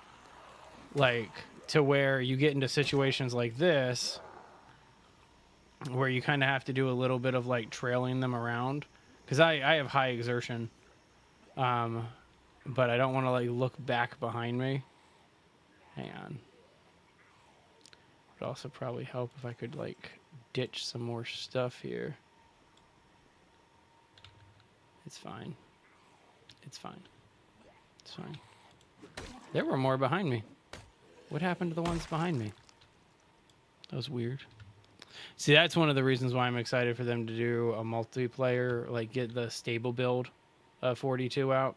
Like, to where you get into situations like this, where you kind of have to do a little bit of, like, trailing them around. Because I have high exertion. But I don't want to, like, look back behind me. Hang on. Would also probably help if I could, like, ditch some more stuff here. It's fine. It's fine. It's fine. There were more behind me. What happened to the ones behind me? That was weird. See, that's one of the reasons why I'm excited for them to do a multiplayer, like get the stable build 42 out,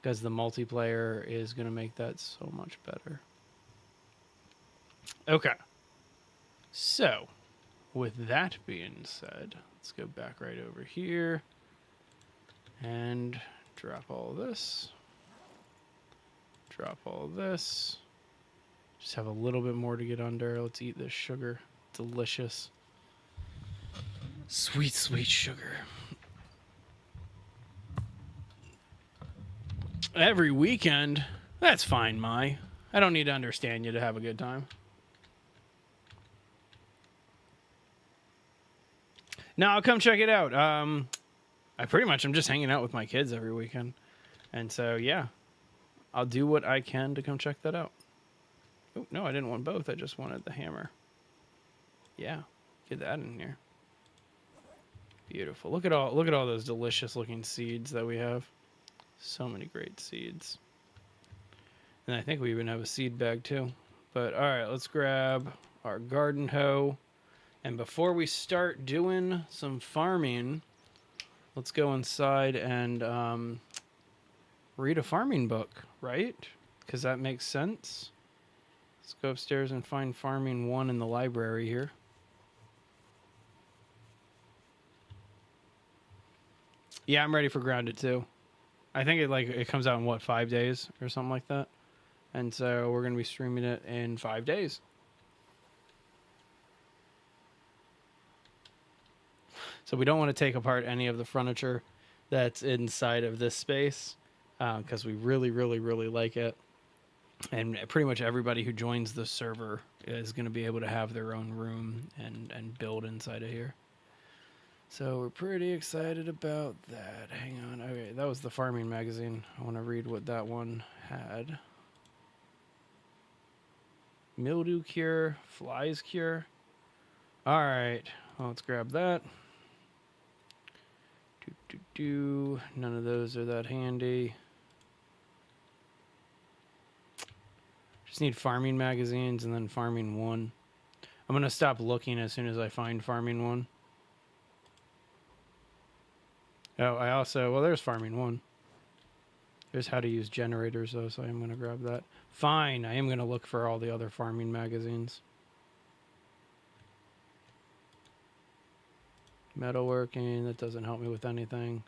because the multiplayer is going to make that so much better. Okay. So, with that being said, let's go back right over here and drop all this. Drop all this. Just have a little bit more to get under. Let's eat this sugar. Delicious. Sweet, sweet sugar. Every weekend? That's fine, Mai. I don't need to understand you to have a good time. No, I'll come check it out. I'm just hanging out with my kids every weekend. And so, yeah. I'll do what I can to come check that out. Oh, no, I didn't want both. I just wanted the hammer. Yeah, get that in here. Beautiful. Look at all those delicious looking seeds that we have. So many great seeds. And I think we even have a seed bag too. But all right, let's grab our garden hoe. And before we start doing some farming, let's go inside and read a farming book, right? Because that makes sense. Let's go upstairs and find Farming 1 in the library here. Yeah, I'm ready for Grounded too. I think it comes out in what, 5 days or something like that. And so we're going to be streaming it in 5 days. So we don't want to take apart any of the furniture that's inside of this space because we really, really, really like it. And pretty much everybody who joins the server is going to be able to have their own room and build inside of here. So we're pretty excited about that. Hang on. Okay, that was the farming magazine. I want to read what that one had. Mildew cure, flies cure. All right, well, let's grab that. None of those are that handy. Just need farming magazines and then farming 1. I'm gonna stop looking as soon as I find farming 1. Oh, I also, well, there's farming 1. There's how to use generators though, so I'm gonna grab that. Fine, I am gonna look for all the other farming magazines. Metalworking, that doesn't help me with anything.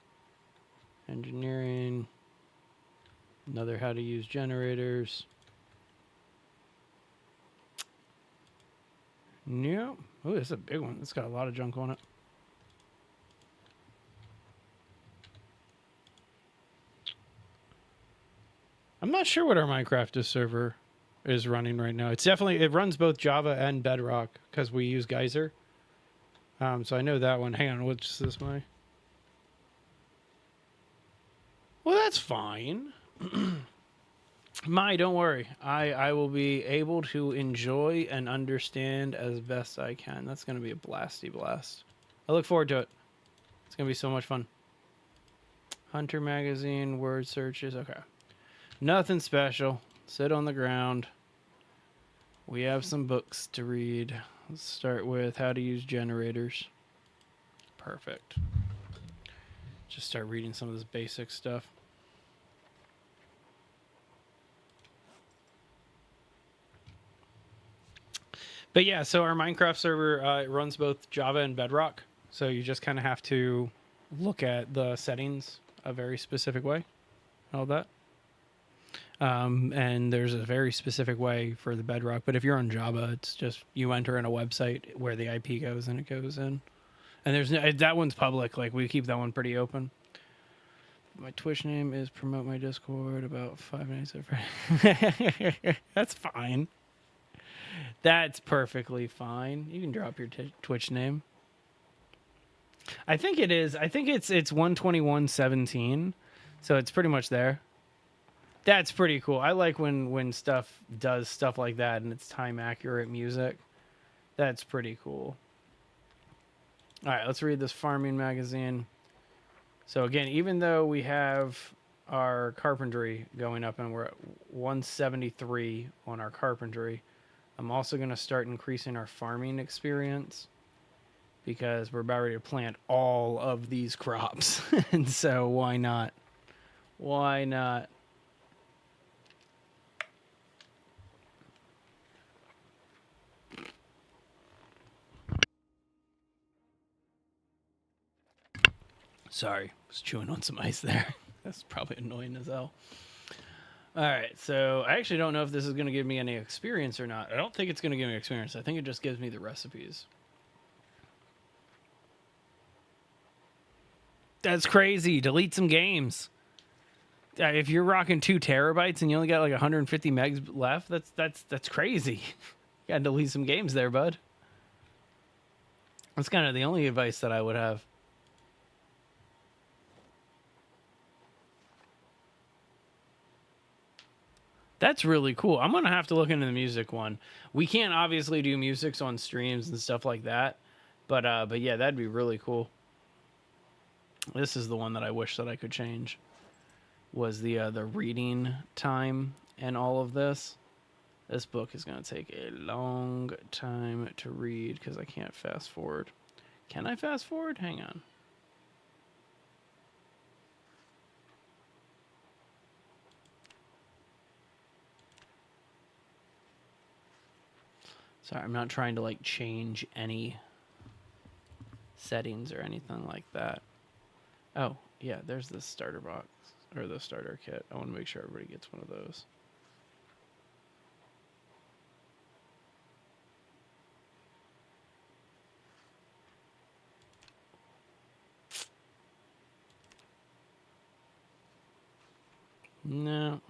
Engineering, another how to use generators. Yep. Oh, this is a big one. It's got a lot of junk on it. I'm not sure what our Minecraft server is running right now. It's definitely, it runs both Java and Bedrock because we use Geyser. So I know that one. Hang on, what's this way? Well, that's fine. Don't worry. I will be able to enjoy and understand as best I can. That's going to be a blasty blast. I look forward to it. It's going to be so much fun. Hunter magazine, word searches. Okay. Nothing special. Sit on the ground. We have some books to read. Let's start with how to use generators. Perfect. Just start reading some of this basic stuff. But yeah, so our Minecraft server it runs both Java and Bedrock. So you just kind of have to look at the settings a very specific way. All that. And there's a very specific way for the Bedrock. But if you're on Java, it's just you enter in a website where the IP goes and it goes in. And there's no, that one's public. Like we keep that one pretty open. My Twitch name is promote my Discord about 5 minutes of That's fine. That's perfectly fine. You can drop your Twitch name. I think it is. I think it's 121.17. So it's pretty much there. That's pretty cool. I like when stuff does stuff like that and it's time accurate music. That's pretty cool. All right, let's read this farming magazine. So again, even though we have our carpentry going up and we're at 173 on our carpentry, I'm also going to start increasing our farming experience because we're about ready to plant all of these crops. And so why not? Why not? Sorry, I was chewing on some ice there. That's probably annoying as hell. All right, so I actually don't know if this is going to give me any experience or not. I don't think it's going to give me experience. I think it just gives me the recipes. That's crazy. Delete some games. If you're rocking 2 terabytes and you only got like 150 megs left, that's crazy. You got to delete some games there, bud. That's kind of the only advice that I would have. That's really cool. I'm going to have to look into the music one. We can't obviously do musics on streams and stuff like that. But yeah, that'd be really cool. This is the one that I wish that I could change. Was the reading time and all of this. This book is going to take a long time to read because I can't fast forward. Can I fast forward? Hang on. Sorry, I'm not trying to like change any settings or anything like that. Oh, yeah, there's the starter box or the starter kit. I want to make sure everybody gets one of those. No.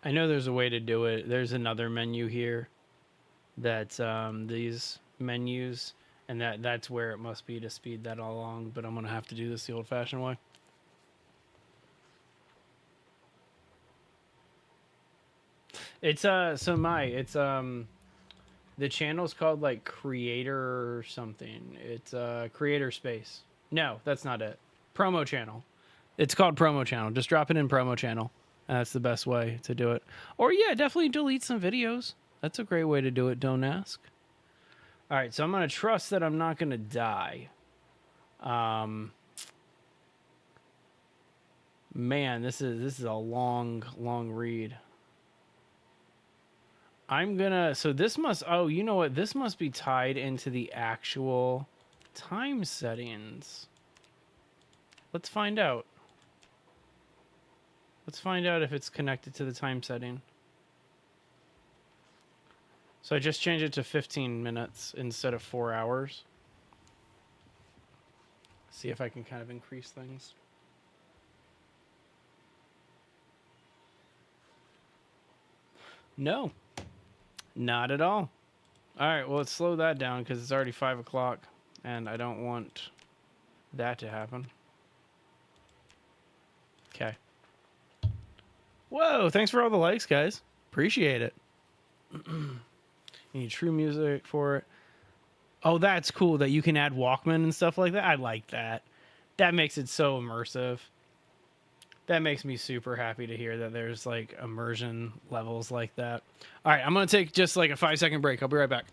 I know there's a way to do it. There's another menu here that's these menus, and that's where it must be to speed that along, but I'm going to have to do this the old-fashioned way. It's the channel's called like Creator or something. It's Creator Space. No, that's not it. Promo channel. It's called Promo channel. Just drop it in Promo channel. That's the best way to do it. Or yeah, definitely delete some videos. That's a great way to do it. Don't ask. All right, so I'm gonna trust that I'm not gonna die. Man, this is a long read. I'm gonna, so this must, oh, you know what? This must be tied into the actual time settings. Let's find out. Let's find out if it's connected to the time setting. So I just changed it to 15 minutes instead of 4 hours. See if I can kind of increase things. No, not at all. All right, well, let's slow that down because it's already 5 o'clock and I don't want that to happen. Okay. Whoa, thanks for all the likes, guys. Appreciate it. You need true music for it. Oh, that's cool that you can add Walkman and stuff like that. I like that. That makes it so immersive. That makes me super happy to hear that there's like immersion levels like that. All right, I'm going to take just like a 5-second break. I'll be right back.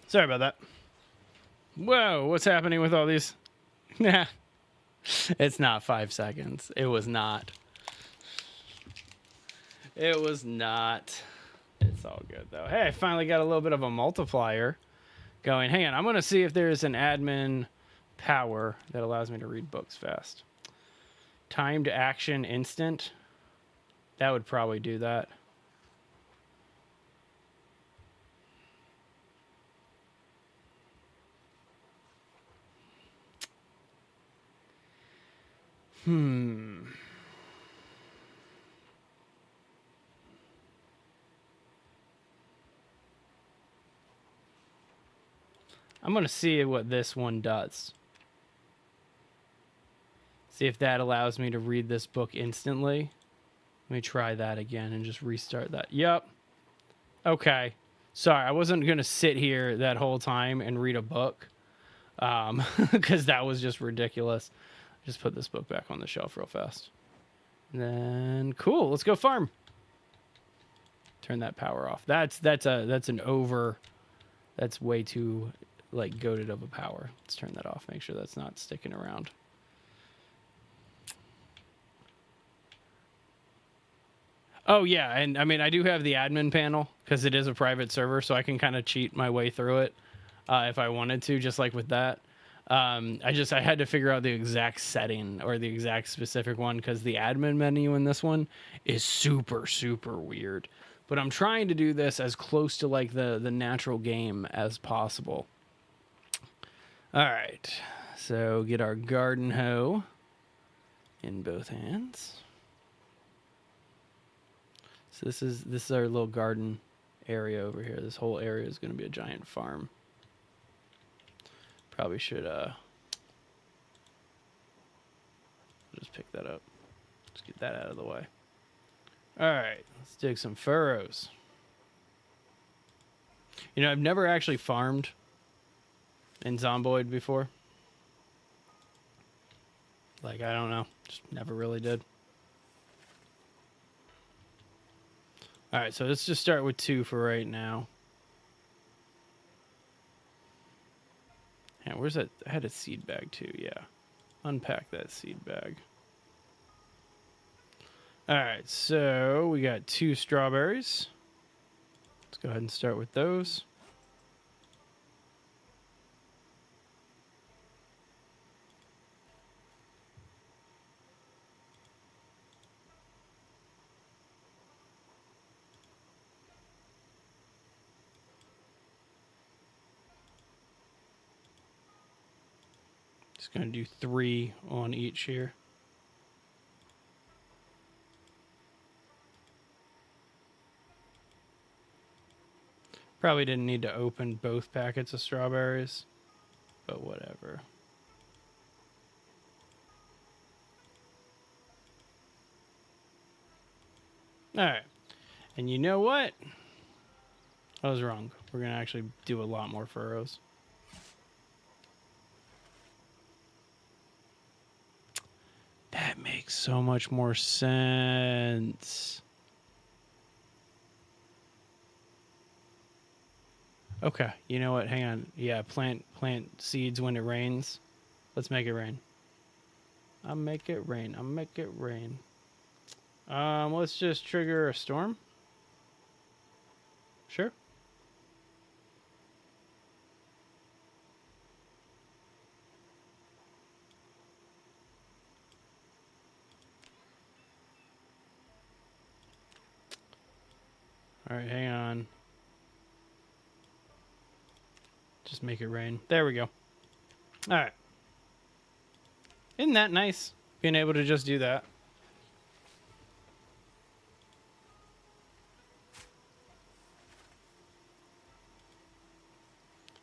Sorry about that. Whoa, what's happening with all these? Nah, it's not 5 seconds. It was not. It was not. It's all good, though. Hey, I finally got a little bit of a multiplier going. Hang on, I'm going to see if there's an admin power that allows me to read books fast. Timed action instant. That would probably do that. I'm going to see what this one does. See if that allows me to read this book instantly. Let me try that again and just restart that. Yep. Okay. Sorry, I wasn't going to sit here that whole time and read a book because that was just ridiculous. Just put this book back on the shelf real fast. And then, cool, let's go farm. Turn that power off. That's an over. That's way too like goated of a power. Let's turn that off. Make sure that's not sticking around. Oh yeah, and I mean I do have the admin panel because it is a private server, so I can kind of cheat my way through it if I wanted to, just like with that. I had to figure out the exact setting or the exact specific one because the admin menu in this one is super weird. But I'm trying to do this as close to like the natural game as possible. All right, so get our garden hoe in both hands. So this is our little garden area over here. This whole area is going to be a giant farm. Probably should just pick that up. Let's get that out of the way. All right, let's dig some furrows. You know, I've never actually farmed in Zomboid before. Like, I don't know. Just never really did. All right, so let's just start with 2 for right now. And where's that? I had a seed bag too, yeah. Unpack that seed bag. All right, so we got 2 strawberries. Let's go ahead and start with those. Just going to do 3 on each here. Probably didn't need to open both packets of strawberries, but whatever. All right. And you know what? I was wrong. We're going to actually do a lot more furrows. That makes so much more sense. Okay, you know what? Hang on. Yeah, plant seeds when it rains. Let's make it rain. I'll make it rain. I'll make it rain. Let's just trigger a storm. Sure. All right, hang on. Just make it rain. There we go. All right. Isn't that nice? Being able to just do that.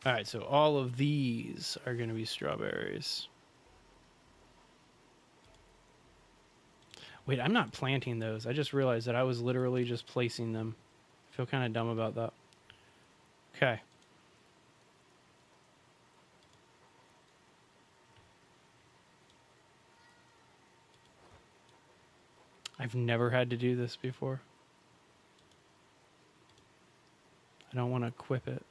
All right, so all of these are going to be strawberries. Wait, I'm not planting those. I just realized that I was literally just placing them. I feel kind of dumb about that. Okay. I've never had to do this before. I don't want to equip it.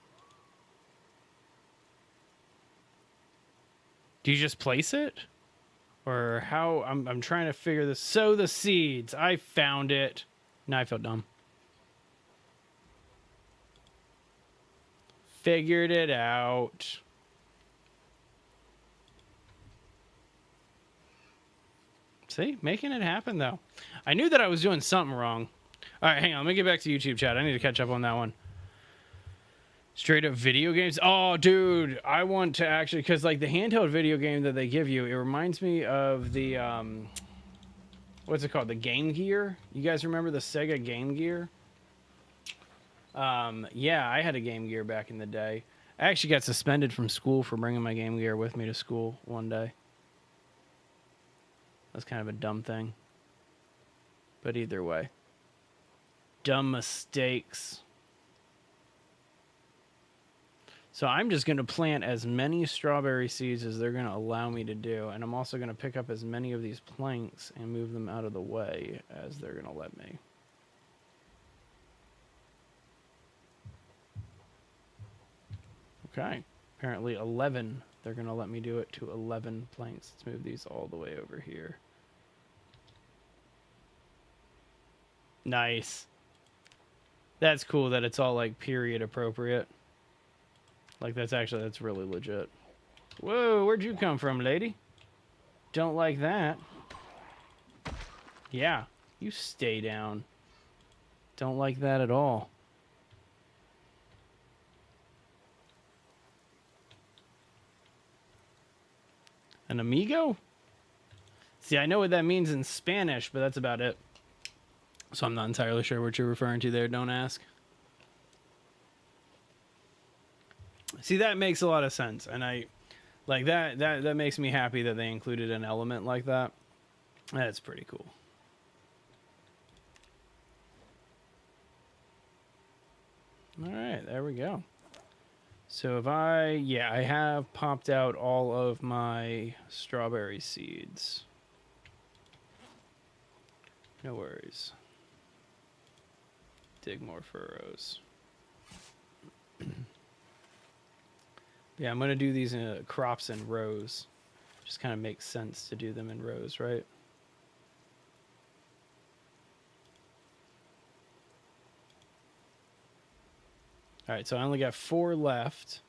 Do you just place it? Or how? I'm trying to figure this. Sow the seeds. I found it. Now I feel dumb. Figured it out. See? Making it happen, though. I knew that I was doing something wrong. All right, hang on. Let me get back to YouTube chat. I need to catch up on that one. Straight up video games. Oh, dude. I want to actually... Because, like, the handheld video game that they give you, it reminds me of the... what's it called? The Game Gear? You guys remember the Sega Game Gear? Yeah, I had a Game Gear back in the day. I actually got suspended from school for bringing my Game Gear with me to school one day. That's kind of a dumb thing. But either way. Dumb mistakes. So I'm just going to plant as many strawberry seeds as they're going to allow me to do. And I'm also going to pick up as many of these planks and move them out of the way as they're going to let me. Okay. Apparently 11. They're going to let me do it to 11 planks. Let's move these all the way over here. Nice. That's cool that it's all like period appropriate. Like that's really legit. Whoa, where'd you come from, lady? Don't like that. Yeah, you stay down. Don't like that at all. An amigo? See, I know what that means in Spanish, but that's about it. So I'm not entirely sure what you're referring to there. Don't ask. See, that makes a lot of sense, and I like that. That makes me happy that they included an element like that. That's pretty cool. All right, there we go. So if I have popped out all of my strawberry seeds. No worries. Dig more furrows. Yeah, I'm going to do these crops in rows. Just kind of makes sense to do them in rows, right? All right, so I only got 4 left.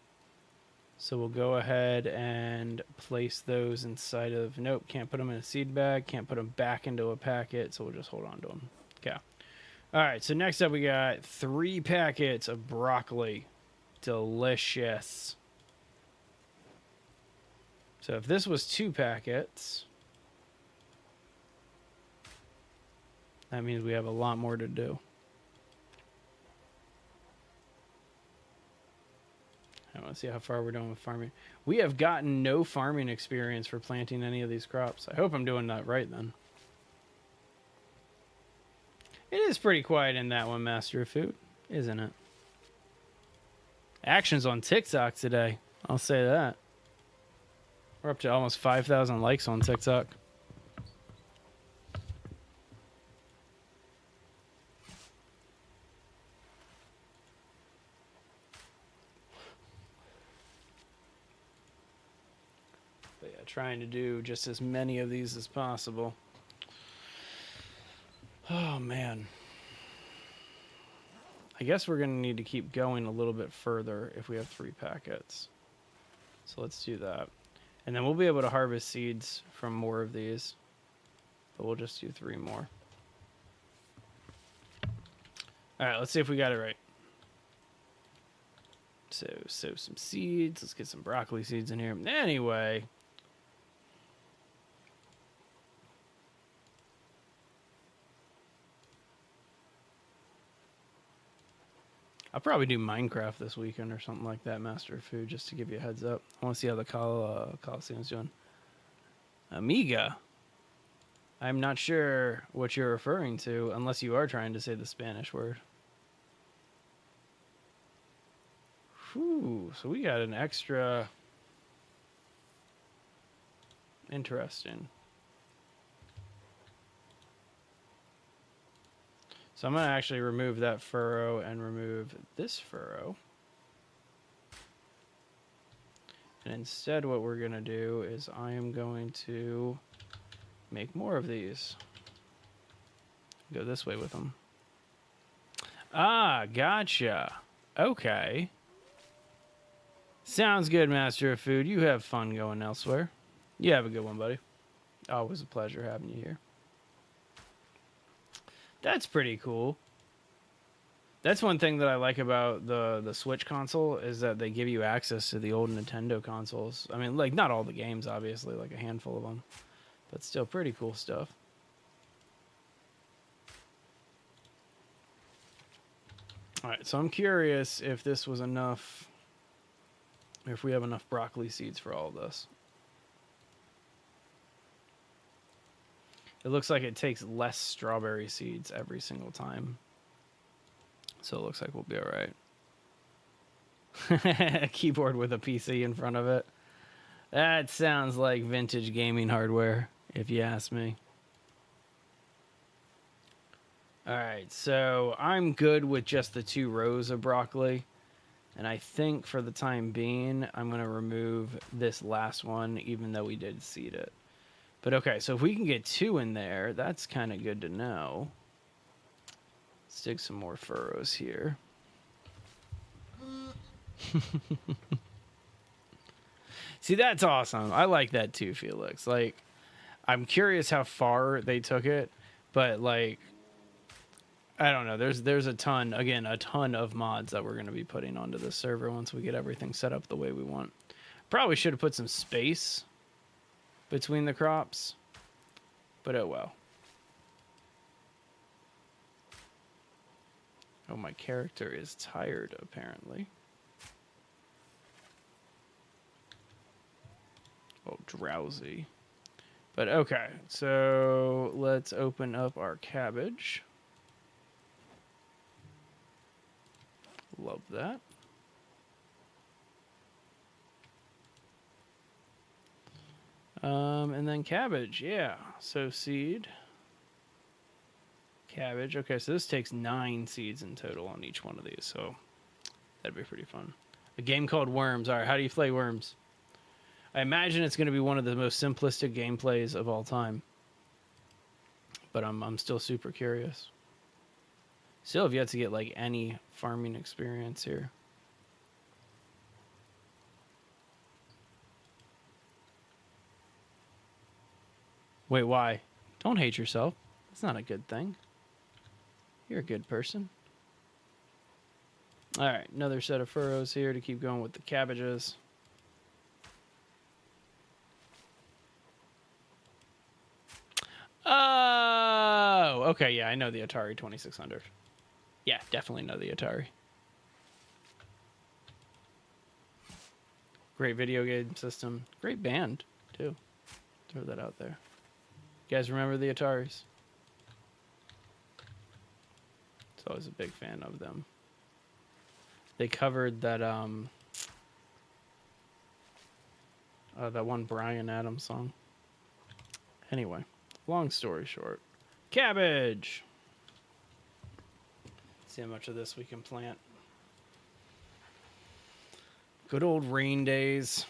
So we'll go ahead and place those inside of... Nope, can't put them in a seed bag. Can't put them back into a packet, so we'll just hold on to them. Okay. All right, so next up we got 3 packets of broccoli. Delicious. So if this was 2 packets, that means we have a lot more to do. I want to see how far we're doing with farming. We have gotten no farming experience for planting any of these crops. I hope I'm doing that right then. It is pretty quiet in that one, Master of Food, isn't it? Action's on TikTok today. I'll say that. We're up to almost 5,000 likes on TikTok. But yeah, trying to do just as many of these as possible. Oh, man. I guess we're going to need to keep going a little bit further if we have 3 packets. So let's do that. And then we'll be able to harvest seeds from more of these. But we'll just do 3 more. All right, let's see if we got it right. So sow some seeds. Let's get some broccoli seeds in here. Anyway. I'll probably do Minecraft this weekend or something like that, Master of Food, just to give you a heads up. I want to see how the Coliseum's doing. Amiga. I'm not sure what you're referring to, unless you are trying to say the Spanish word. Whew, so we got an extra... Interesting. So I'm going to actually remove that furrow and remove this furrow. And instead what we're going to do is I am going to make more of these. Go this way with them. Ah, gotcha. Okay. Sounds good, Master of Food. You have fun going elsewhere. You have a good one, buddy. Always a pleasure having you here. That's pretty cool. That's one thing that I like about the Switch console is that they give you access to the old Nintendo consoles. I mean, like, not all the games, obviously, like a handful of them. But still pretty cool stuff. Alright, so I'm curious if this was enough... If we have enough broccoli seeds for all of this. It looks like it takes less strawberry seeds every single time. So it looks like we'll be alright. A keyboard with a PC in front of it. That sounds like vintage gaming hardware, if you ask me. Alright, so I'm good with just the 2 rows of broccoli. And I think for the time being, I'm going to remove this last one, even though we did seed it. But okay, so if we can get 2 in there, that's kind of good to know. Let's dig some more furrows here. See, that's awesome. I like that too, Felix. Like, I'm curious how far they took it, but like, I don't know. There's a ton of mods that we're going to be putting onto this server once we get everything set up the way we want. Probably should have put some space between the crops, but oh well. Oh, my character is tired, apparently. called drowsy. But okay, so let's open up our cabbage. Love that. And then cabbage, yeah. So seed, cabbage. Okay, so this takes 9 seeds in total on each one of these, so that'd be pretty fun. A game called Worms. All right, how do you play Worms? I imagine it's going to be one of the most simplistic gameplays of all time, but I'm still super curious. Still have yet to get like any farming experience here. Wait, why? Don't hate yourself. That's not a good thing. You're a good person. All right, another set of furrows here to keep going with the cabbages. Oh, okay, yeah, I know the Atari 2600. Yeah, definitely know the Atari. Great video game system. Great band, too. Throw that out there. You guys remember the Ataris? It's always a big fan of them. They covered that that one Bryan Adams song. Anyway, long story short, cabbage. See how much of this we can plant. Good old rain days.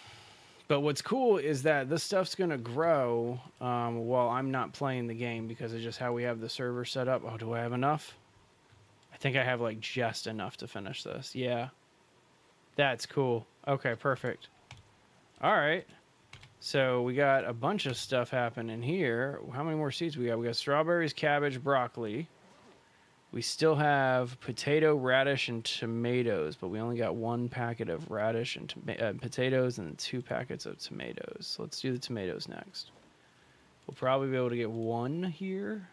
But what's cool is that this stuff's going to grow while I'm not playing the game because of just how we have the server set up. Oh, do I have enough? I think I have like just enough to finish this. Yeah. That's cool. Okay, perfect. All right. So we got a bunch of stuff happening here. How many more seeds we got? We got strawberries, cabbage, broccoli. We still have potato, radish, and tomatoes, but we only got 1 packet of radish and potatoes and 2 packets of tomatoes. So let's do the tomatoes next. We'll probably be able to get 1 here,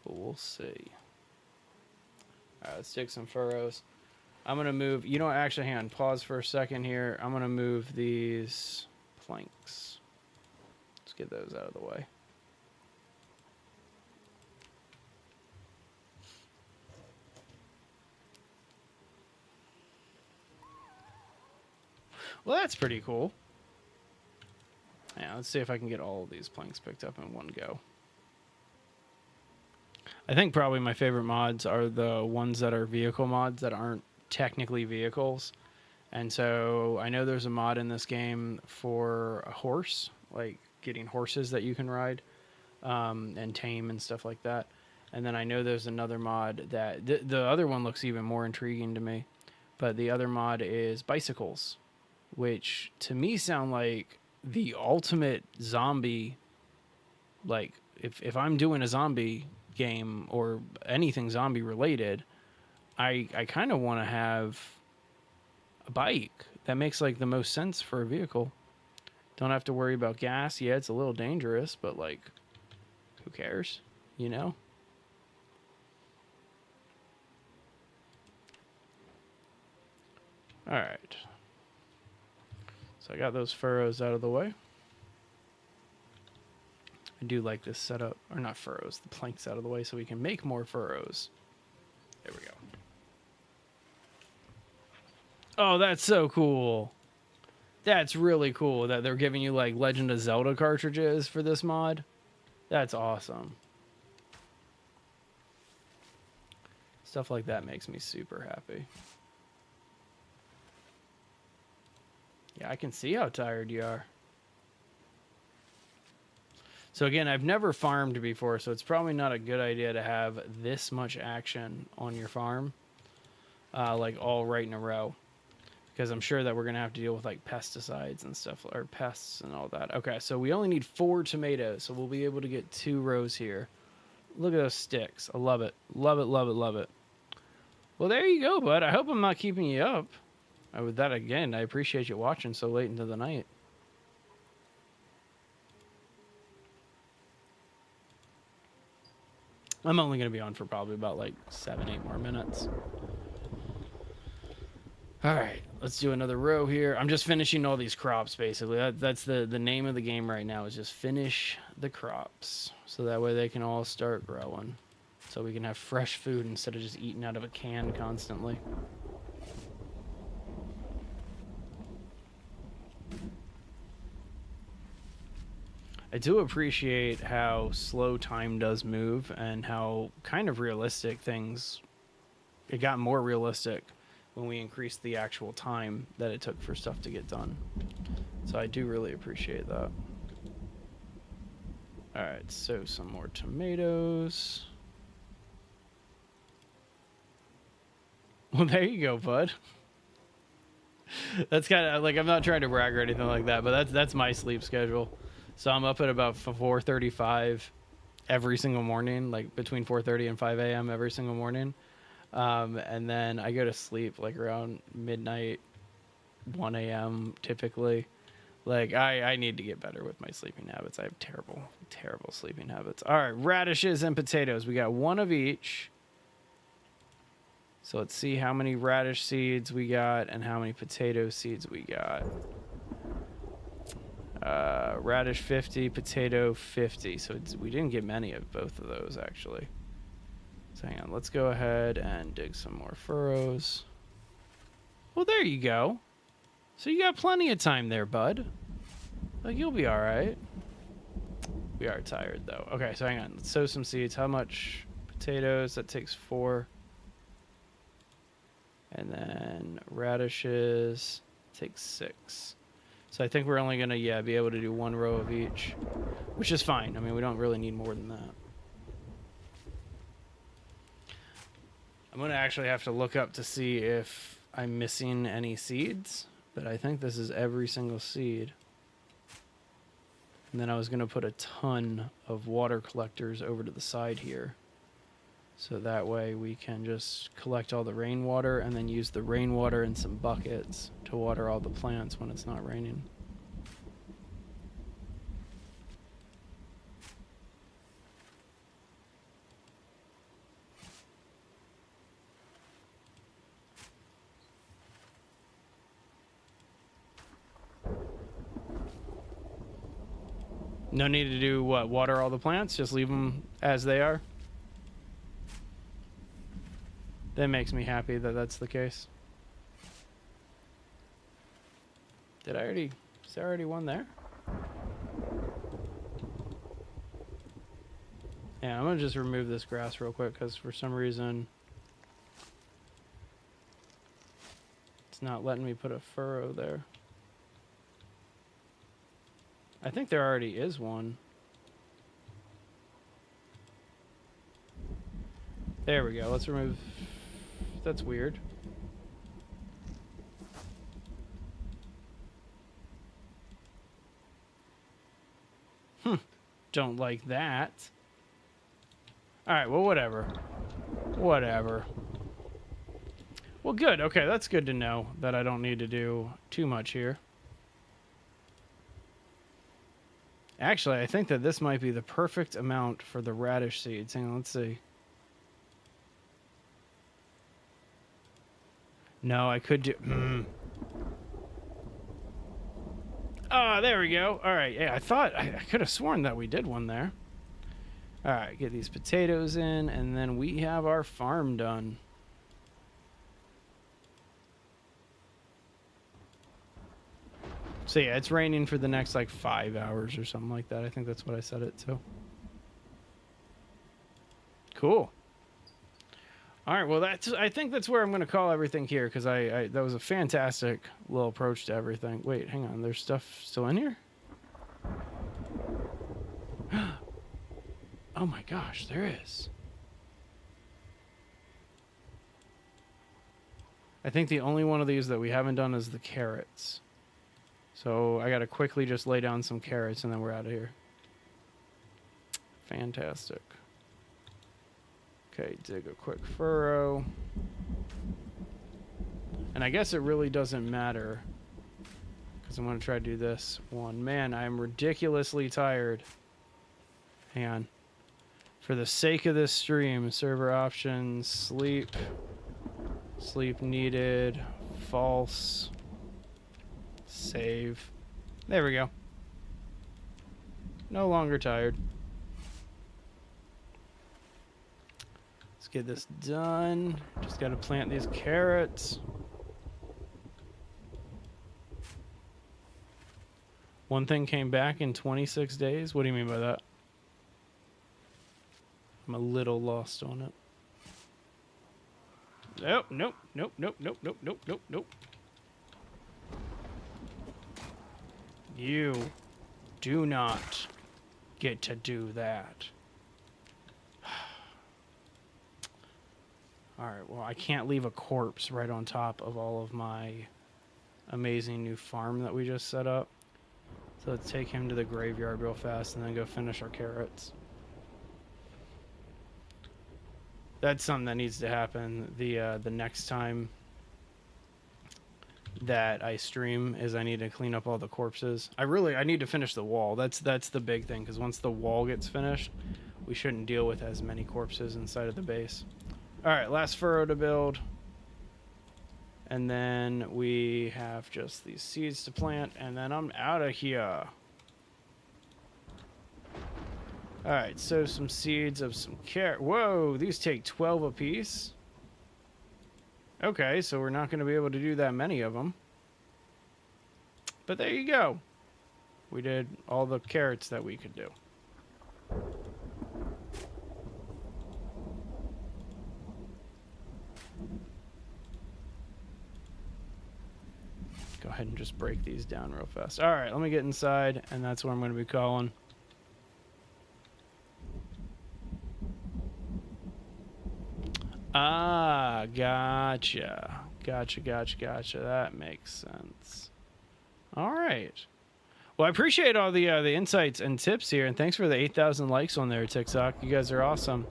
but we'll see. All right, let's dig some furrows. I'm going to move, you know what, actually, hang on, pause for a second here. I'm going to move these planks. Let's get those out of the way. Well, that's pretty cool. Yeah, let's see if I can get all of these planks picked up in one go. I think probably my favorite mods are the ones that are vehicle mods that aren't technically vehicles. And so I know there's a mod in this game for a horse, like getting horses that you can ride and tame and stuff like that. And then I know there's another mod that the other one looks even more intriguing to me. But the other mod is bicycles, which to me sound like the ultimate zombie. Like if I'm doing a zombie game or anything zombie related, I kind of want to have a bike. That makes like the most sense for a vehicle. Don't have to worry about gas. Yeah, it's a little dangerous, but like, who cares? You know? All right. So I got those furrows out of the way. I do like this setup, or not furrows, the planks out of the way so we can make more furrows. There we go. Oh, that's so cool. That's really cool that they're giving you like Legend of Zelda cartridges for this mod. That's awesome. Stuff like that makes me super happy. Yeah, I can see how tired you are. So again, I've never farmed before, so it's probably not a good idea to have this much action on your farm, like all right in a row, because I'm sure that we're gonna have to deal with like pesticides and stuff, or pests and all that. Okay, so we only need 4 tomatoes, so we'll be able to get 2 rows here. Look at those sticks. I love it. Love it, love it, love it. Well, there you go, bud. I hope I'm not keeping you up. With that, again, I appreciate you watching so late into the night. I'm only going to be on for probably about like 7-8 more minutes. All right, let's do another row here. I'm just finishing all these crops, basically. That's the name of the game right now, is just finish the crops. So that way they can all start growing. So we can have fresh food instead of just eating out of a can constantly. I do appreciate how slow time does move and how kind of realistic things... It got more realistic when we increased the actual time that it took for stuff to get done. So I do really appreciate that. Alright, so some more tomatoes. Well, there you go, bud. That's kind of like, I'm not trying to brag or anything like that, but that's my sleep schedule. So I'm up at about 4:35 every single morning, like between 4:30 and 5 a.m. every single morning. And then I go to sleep like around midnight, 1 a.m. typically. Like, I need to get better with my sleeping habits. I have terrible sleeping habits. All right, radishes and potatoes. We got one of each. So let's see how many radish seeds we got and how many potato seeds we got. Radish 50, potato 50. So we didn't get many of both of those, actually. So hang on, let's go ahead and dig some more furrows. Well, there you go. So you got plenty of time there, bud. Like, you'll be all right. We are tired, though. Okay, so hang on. Let's sow some seeds. How much potatoes? That takes 4. And then radishes takes 6. So I think we're only going to, be able to do 1 row of each, which is fine. I mean, we don't really need more than that. I'm going to actually have to look up to see if I'm missing any seeds, but I think this is every single seed. And then I was going to put a ton of water collectors over to the side here. So that way we can just collect all the rainwater and then use the rainwater in some buckets to water all the plants when it's not raining. No need to do what? Water all the plants? Just leave them as they are? That makes me happy that that's the case. Is there already one there? Yeah, I'm gonna just remove this grass real quick because for some reason it's not letting me put a furrow there. I think there already is one. There we go. Let's remove... That's weird. Don't like that. Alright, well, whatever. Whatever. Well, good. Okay, that's good to know that I don't need to do too much here. Actually, I think that this might be the perfect amount for the radish seeds. Hang on, let's see. No, I could do... Ah, there we go. All right, yeah, I could have sworn that we did one there. All right, get these potatoes in, and then we have our farm done. So yeah, it's raining for the next like 5 hours or something like that. I think that's what I set it to. Cool. All right, well, I think that's where I'm going to call everything here because that was a fantastic little approach to everything. Wait, hang on. There's stuff still in here? Oh my gosh, there is. I think the only one of these that we haven't done is the carrots. So I got to quickly just lay down some carrots and then we're out of here. Fantastic. Okay, dig a quick furrow. And I guess it really doesn't matter because I'm going to try to do this one. Man, I'm ridiculously tired. Hang on. For the sake of this stream, server options, sleep needed, false. Save. There we go. No longer tired. Let's get this done. Just got to plant these carrots. One thing came back in 26 days. What do you mean by that? I'm a little lost on it. Nope, nope, nope, nope, nope, nope, nope, nope, nope. You do not get to do that. Alright, well, I can't leave a corpse right on top of all of my amazing new farm that we just set up. So let's take him to the graveyard real fast and then go finish our carrots. That's something that needs to happen the next time that I stream is I need to clean up all the corpses. I need to finish the wall. That's the big thing, because once the wall gets finished, we shouldn't deal with as many corpses inside of the base. Alright, last furrow to build. And then we have just these seeds to plant, and then I'm out of here. Alright, so some seeds of some carrot. Whoa, these take 12 apiece. Okay, so we're not going to be able to do that many of them. But there you go. We did all the carrots that we could do. Go ahead and just break these down real fast. All right, let me get inside, and that's what I'm going to be calling. Ah, gotcha. Gotcha. That makes sense. All right. Well, I appreciate all the insights and tips here, and thanks for the 8,000 likes on there, TikTok. You guys are awesome.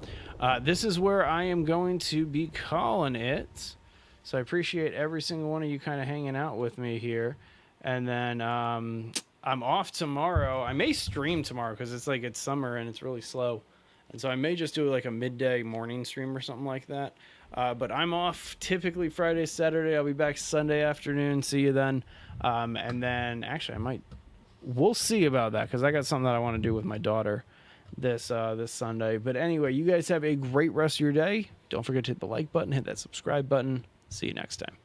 This is where I am going to be calling it. So I appreciate every single one of you kind of hanging out with me here. And then I'm off tomorrow. I may stream tomorrow because it's summer and it's really slow. And so I may just do like a midday morning stream or something like that. But I'm off typically Friday, Saturday. I'll be back Sunday afternoon. See you then. And then actually we'll see about that because I got something that I want to do with my daughter this Sunday. But anyway, you guys have a great rest of your day. Don't forget to hit the like button, hit that subscribe button. See you next time.